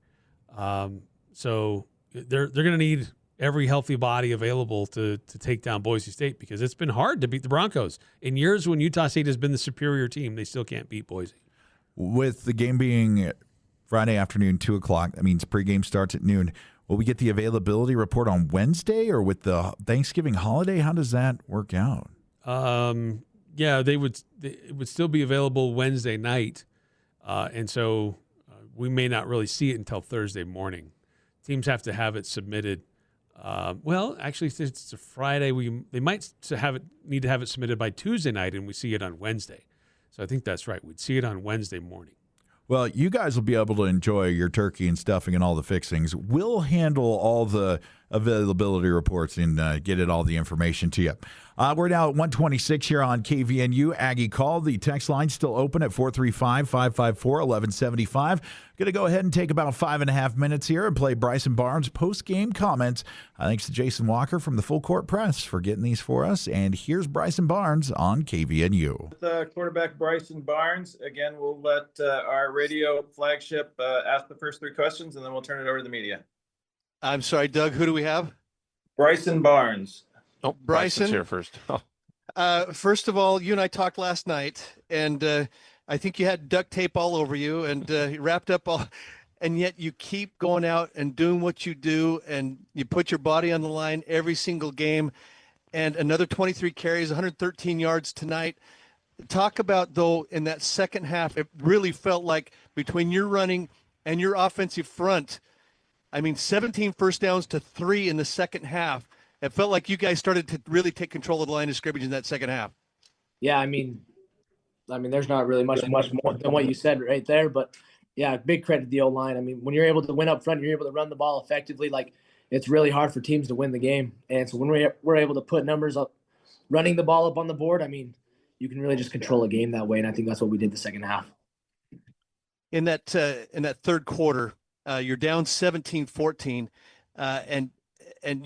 So they're going to need every healthy body available to take down Boise State, because it's been hard to beat the Broncos. In years when Utah State has been the superior team, they still can't beat Boise. With the game being Friday afternoon, 2:00, that means pregame starts at noon. Will we get the availability report on Wednesday, or with the Thanksgiving holiday? How does that work out? It would still be available Wednesday night. And so we may not really see it until Thursday morning. Teams have to have it submitted. Actually, since it's a Friday, they might need to have it submitted by Tuesday night, and we see it on Wednesday. So I think that's right. We'd see it on Wednesday morning. Well, you guys will be able to enjoy your turkey and stuffing and all the fixings. We'll handle all the availability reports and get it all the information to you. We're now at 126 here on KVNU. Aggie Call. The text line still open at 435-554-1175. Going to go ahead and take about 5.5 minutes here and play Bryson Barnes post-game comments. Thanks to Jason Walker from the Full Court Press for getting these for us. And here's Bryson Barnes on KVNU. With quarterback Bryson Barnes. Again, we'll let our radio flagship ask the first 3 questions, and then we'll turn it over to the media. I'm sorry, Doug, who do we have? Bryson Barnes. Oh, Bryson here first. Oh. First of all, you and I talked last night, and I think you had duct tape all over you and wrapped up all, and yet you keep going out and doing what you do, and you put your body on the line every single game, and another 23 carries, 113 yards tonight. Talk about, though, in that second half, it really felt like between your running and your offensive front, 17 first downs to 3 in the second half. It felt like you guys started to really take control of the line of scrimmage in that second half. Yeah, there's not really much more than what you said right there. But, yeah, big credit to the O-line. When you're able to win up front, you're able to run the ball effectively. It's really hard for teams to win the game. And so when we're able to put numbers up, running the ball up on the board, you can really just control a game that way. And I think that's what we did the second half. In that third quarter, you're down 17-14, and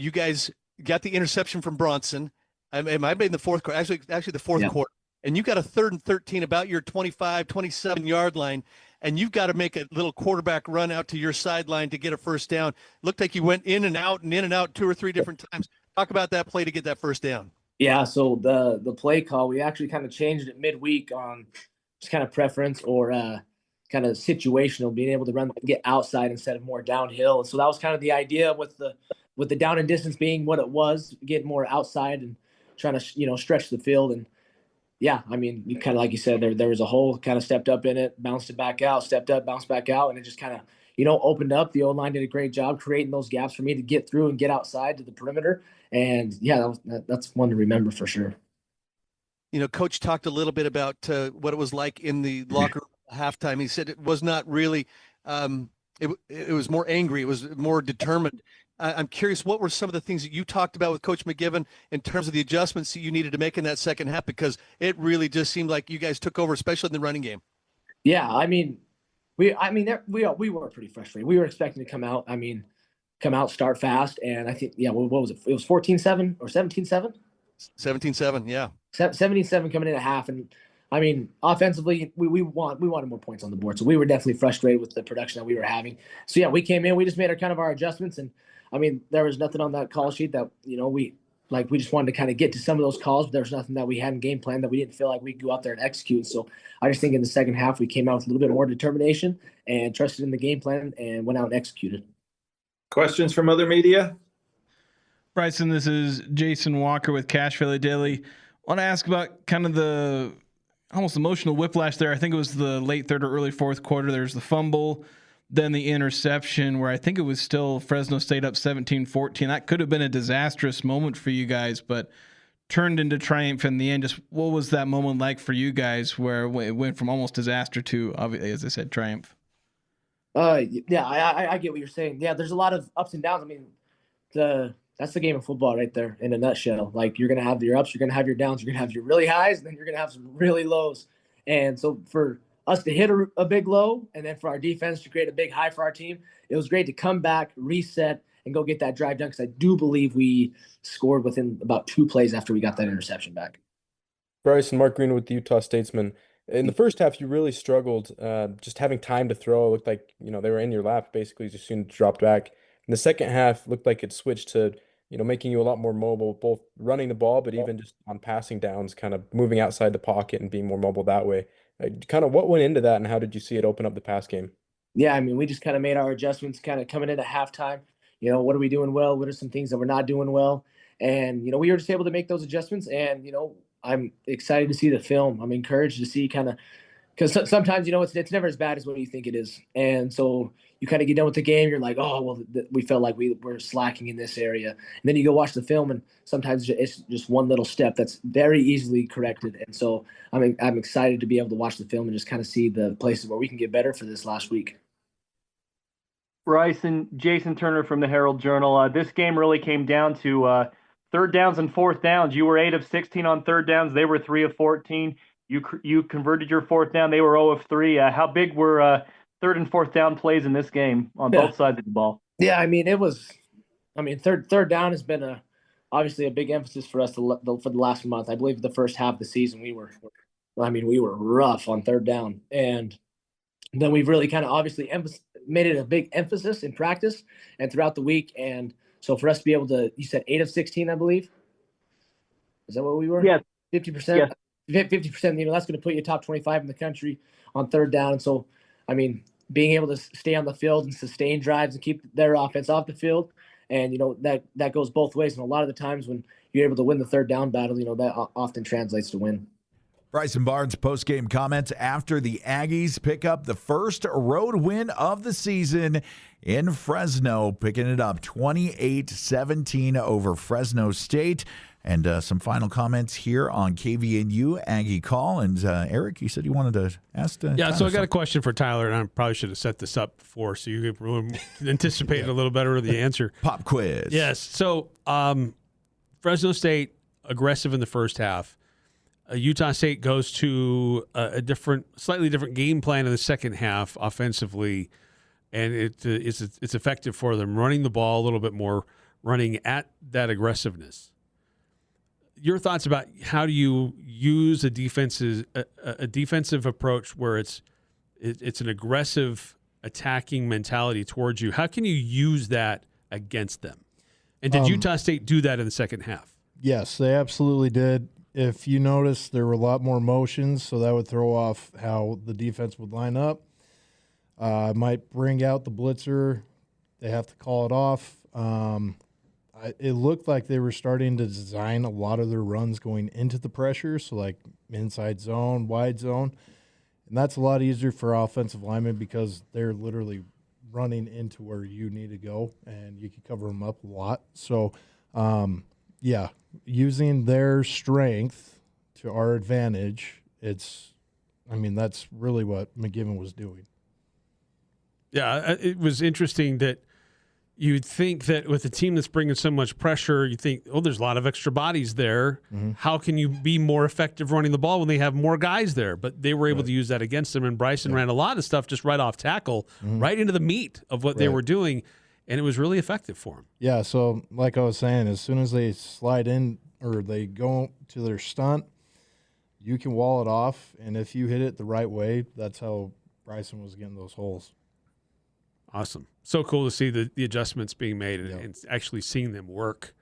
you guys got the interception from Bronson. It might have been in the fourth quarter, actually the fourth quarter. And you got a 3rd and 13 about your 25, 27-yard line, and you've got to make a little quarterback run out to your sideline to get a first down. Looked like you went in and out 2 or 3 different times. Talk about that play to get that first down. Yeah, so the play call, we actually kind of changed it midweek on just kind of preference or kind of situational, being able to get outside instead of more downhill. And so that was kind of the idea with the down and distance being what it was, getting more outside and trying to, stretch the field. And yeah, you kind of, like you said, there was a hole, kind of stepped up in it, bounced it back out, stepped up, bounced back out. And it just kind of, opened up. The O-line did a great job creating those gaps for me to get through and get outside to the perimeter. And yeah, that's one to remember for sure. Coach talked a little bit about what it was like in the locker room at halftime. He said it was not really, it was more angry. It was more determined. I'm curious, what were some of the things that you talked about with Coach McGivern in terms of the adjustments that you needed to make in that second half? Because it really just seemed like you guys took over, especially in the running game. Yeah, we were pretty frustrated. We were expecting to come out, start fast, and I think, what was it? It was 14-7 or 17-7? 17-7, yeah. 17-7 coming in at half, and offensively, we wanted more points on the board, so we were definitely frustrated with the production that we were having. So yeah, we came in, we just made our adjustments, and there was nothing on that call sheet that we just wanted to kind of get to some of those calls, but there was nothing that we hadn't game planned that we didn't feel like we could go out there and execute. So I just think in the second half we came out with a little bit more determination and trusted in the game plan and went out and executed. Questions from other media? Bryson, this is Jason Walker with Cache Valley Daily. I want to ask about kind of the almost emotional whiplash there. I think it was the late third or early fourth quarter. There's the fumble, then the interception where I think it was still Fresno State up 17-14. That could have been a disastrous moment for you guys, but turned into triumph in the end. Just what was that moment like for you guys where it went from almost disaster to, obviously, as I said, triumph? Yeah, I get what you're saying. Yeah, there's a lot of ups and downs. That's the game of football right there in a nutshell. Like, you're going to have your ups, you're going to have your downs, you're going to have your really highs, and then you're going to have some really lows. And so for us to hit a big low and then for our defense to create a big high for our team, it was great to come back, reset, and go get that drive done, because I do believe we scored within about 2 plays after we got that interception back. Bryson, Mark Green with the Utah Statesman. In the first half, you really struggled just having time to throw. It looked like, they were in your lap basically just soon dropped back. In the second half, looked like it switched to, making you a lot more mobile, both running the ball, but even just on passing downs, kind of moving outside the pocket and being more mobile that way. Kind of what went into that, and how did you see it open up the pass game? Yeah, we just kind of made our adjustments kind of coming in at halftime. What are we doing well? What are some things that we're not doing well? And, we were just able to make those adjustments. And, I'm excited to see the film. I'm encouraged to see kind because sometimes, it's never as bad as what you think it is. And so you kind of get done with the game. You're like, oh, well, we felt like we're slacking in this area. And then you go watch the film, and sometimes it's just one little step that's very easily corrected. And so I'm excited to be able to watch the film and just kind of see the places where we can get better for this last week. Bryson, Jason Turner from the Herald Journal. This game really came down to third downs and fourth downs. You were 8 of 16 on third downs. They were 3 of 14. You converted your fourth down. They were 0 of 3. How big were third and fourth down plays in this game on both sides of the ball? Yeah, third down has been obviously a big emphasis for us for the last month. I believe the first half of the season we were rough on third down, and then we've really kind of obviously made it a big emphasis in practice and throughout the week. And so for us to be able to, you said 8 of 16, I believe. Is that what we were? Yes. 50%. Yes. 50%, that's going to put you top 25 in the country on third down. And so, being able to stay on the field and sustain drives and keep their offense off the field, and, that goes both ways. And a lot of the times when you're able to win the third down battle, that often translates to win. Bryson Barnes post-game comments after the Aggies pick up the first road win of the season in Fresno, picking it up 28-17 over Fresno State. And some final comments here on KVNU Aggie Call. And Eric, you said you wanted to ask. Yeah, so I got a question for Tyler, and I probably should have set this up before so you could really anticipate a little better the answer. Pop quiz. Yes. So Fresno State, aggressive in the first half. Utah State goes to a slightly different game plan in the second half offensively, and it's effective for them, running the ball a little bit more, running at that aggressiveness. Your thoughts about how do you use a defensive approach where it's an aggressive attacking mentality towards you? How can you use that against them? And did Utah State do that in the second half? Yes, they absolutely did. If you notice, there were a lot more motions, so that would throw off how the defense would line up. Might bring out the blitzer. They have to call it off. It looked like they were starting to design a lot of their runs going into the pressure, so like inside zone, wide zone. And that's a lot easier for offensive linemen because they're literally running into where you need to go, and you can cover them up a lot. So, using their strength to our advantage, that's really what McGiven was doing. Yeah, it was interesting that you'd think that with a team that's bringing so much pressure, you think, there's a lot of extra bodies there. Mm-hmm. How can you be more effective running the ball when they have more guys there? But they were able to use that against them, and Bryson ran a lot of stuff just right off tackle, right into the meat of what they were doing, and it was really effective for them. Yeah, so like I was saying, as soon as they slide in or they go to their stunt, you can wall it off, and if you hit it the right way, that's how Bryson was getting those holes. Awesome. So cool to see the adjustments being made and actually seeing them work.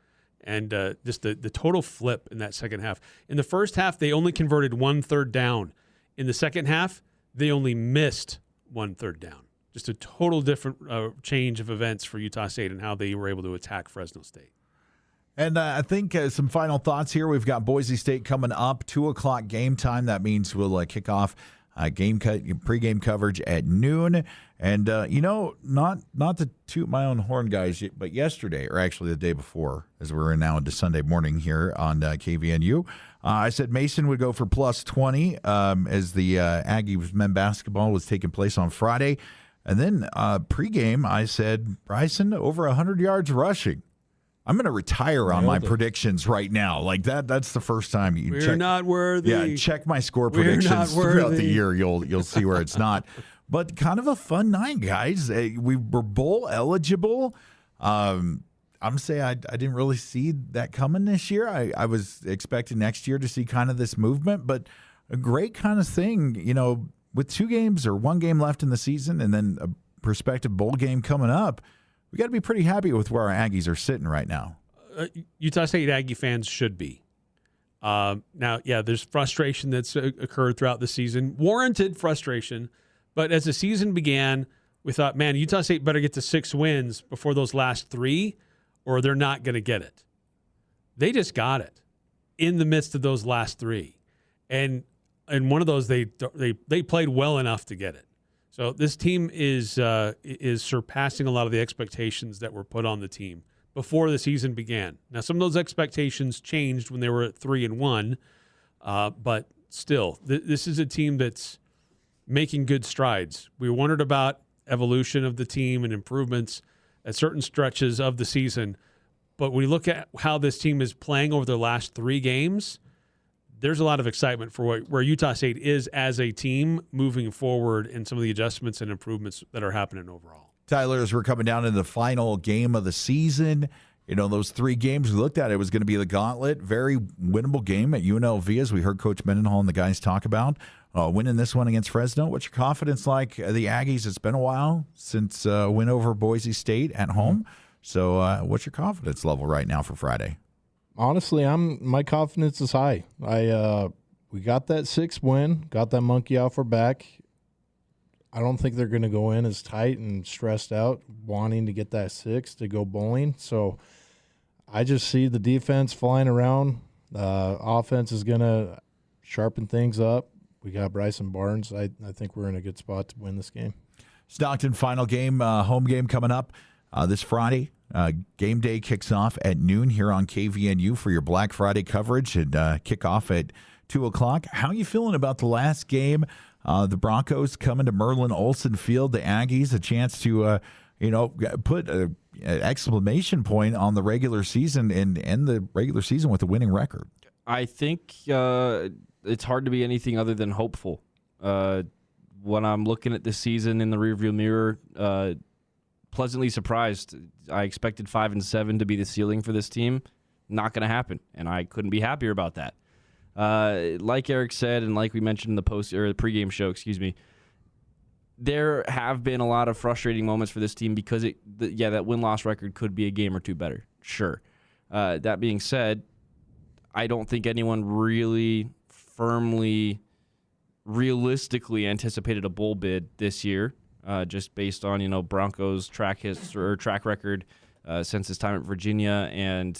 And just the total flip in that second half. In the first half, they only converted 1 third down. In the second half, they only missed 1 third down. Just a total different change of events for Utah State and how they were able to attack Fresno State. And I think some final thoughts here. We've got Boise State coming up, 2:00 game time. That means we'll kick off pregame coverage at noon. And, not to toot my own horn, guys, but yesterday, or actually the day before, as we're now into Sunday morning here on KVNU, I said Mason would go for plus 20 as the Aggie men basketball was taking place on Friday. And then pregame, I said Bryson over 100 yards rushing. I'm going to retire on my predictions right now. Like that's the first time you We're not worthy. Yeah, check my score predictions throughout the year. You'll see where it's not. But kind of a fun night, guys. We were bowl eligible. I'm saying I didn't really see that coming this year. I was expecting next year to see kind of this movement, but a great kind of thing, with 2 games or 1 game left in the season and then a prospective bowl game coming up. We got to be pretty happy with where our Aggies are sitting right now. Utah State Aggie fans should be. Now, there's frustration that's occurred throughout the season, warranted frustration. But as the season began, we thought, man, Utah State better get to 6 wins before those last 3, or they're not going to get it. They just got it in the midst of those last 3. And in one of those they played well enough to get it. So this team is surpassing a lot of the expectations that were put on the team before the season began. Now, some of those expectations changed when they were at 3-1, but still, this is a team that's making good strides. We wondered about evolution of the team and improvements at certain stretches of the season, but when you look at how this team is playing over the last 3 games, there's a lot of excitement for where Utah State is as a team moving forward and some of the adjustments and improvements that are happening overall. Tyler, as we're coming down to the final game of the season, those 3 games we looked at, it was going to be the gauntlet. Very winnable game at UNLV, as we heard Coach Mendenhall and the guys talk about. Winning this one against Fresno. What's your confidence like? The Aggies, it's been a while since win over Boise State at home. So what's your confidence level right now for Friday? Honestly, my confidence is high. We got that 6th win, got that monkey off our back. I don't think they're going to go in as tight and stressed out, wanting to get that 6 to go bowling. So I just see the defense flying around. Offense is going to sharpen things up. We got Bryson Barnes. I think we're in a good spot to win this game. Stockton final game, home game coming up this Friday. Game day kicks off at noon here on KVNU for your Black Friday coverage and kickoff at 2 o'clock. How are you feeling about the last game? The Broncos coming to Merlin Olsen Field. The Aggies a chance to put an exclamation point on the regular season and end the regular season with a winning record. I think it's hard to be anything other than hopeful. When I'm looking at this season in the rearview mirror, pleasantly surprised. I expected 5-7 to be the ceiling for this team. Not going to happen, and I couldn't be happier about that. Like Eric said, and like we mentioned in the pregame show, there have been a lot of frustrating moments for this team because that win-loss record could be a game or 2 better. Sure. That being said, I don't think anyone really firmly, realistically anticipated a bowl bid this year. Just based on Broncos track record since his time at Virginia and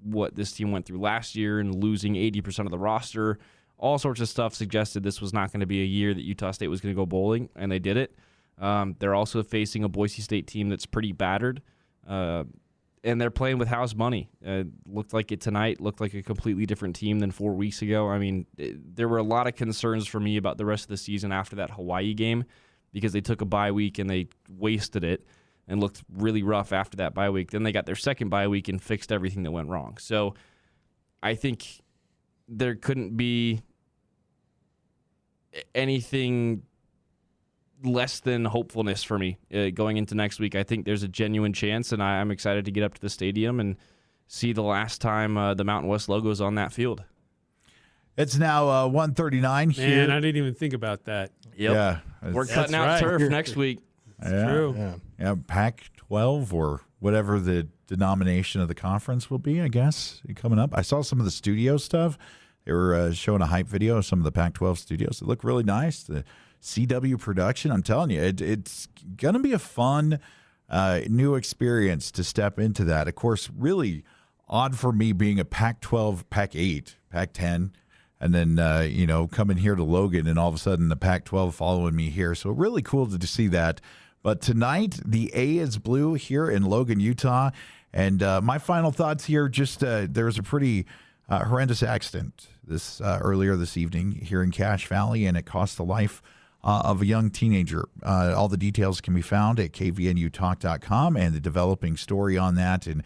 what this team went through last year and losing 80% of the roster, all sorts of stuff suggested this was not going to be a year that Utah State was going to go bowling, and they did it. They're also facing a Boise State team that's pretty battered, and they're playing with house money. Looked like it tonight. Looked like a completely different team than 4 weeks ago. I mean, there were a lot of concerns for me about the rest of the season after that Hawaii game, because they took a bye week and they wasted it and looked really rough after that bye week. Then they got their second bye week and fixed everything that went wrong. So I think there couldn't be anything less than hopefulness for me going into next week. I think there's a genuine chance, and I'm excited to get up to the stadium and see the last time the Mountain West logo is on that field. It's now 1:39 here. Man, I didn't even think about that. Yep. Yeah. We're cutting out turf next week. Yeah. True. Yeah, Pac-12 or whatever the denomination of the conference will be, I guess, coming up. I saw some of the studio stuff. They were showing a hype video of some of the Pac-12 studios. It looked really nice. The CW production, I'm telling you, it's going to be a fun new experience to step into that. Of course, really odd for me being a Pac-12, Pac-8, Pac-10, and then, coming here to Logan and all of a sudden the Pac-12 following me here. So really cool to see that. But tonight, the A is blue here in Logan, Utah. And my final thoughts here, just there was a pretty horrendous accident earlier this evening here in Cache Valley, and it cost the life of a young teenager. All the details can be found at kvnutalk.com and the developing story on that. And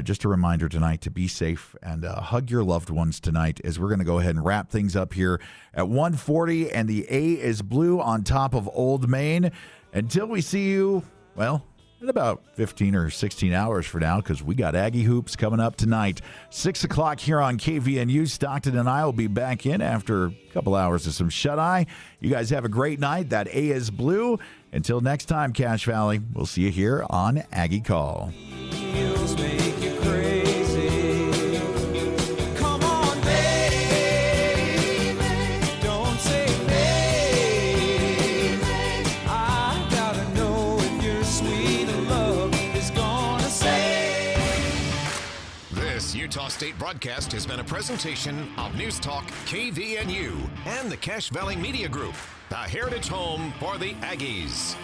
just a reminder tonight to be safe and hug your loved ones tonight, as we're going to go ahead and wrap things up here at 1:40, and the A is blue on top of Old Main. Until we see you, well, in about 15 or 16 hours for now, because we got Aggie Hoops coming up tonight. 6 o'clock here on KVNU. Stockton and I will be back in after a couple hours of some shut-eye. You guys have a great night. That A is blue. Until next time, Cache Valley, we'll see you here on Aggie Call. Utah State State broadcast has been a presentation of News Talk KVNU and the Cache Valley Media Group, the heritage home for the Aggies.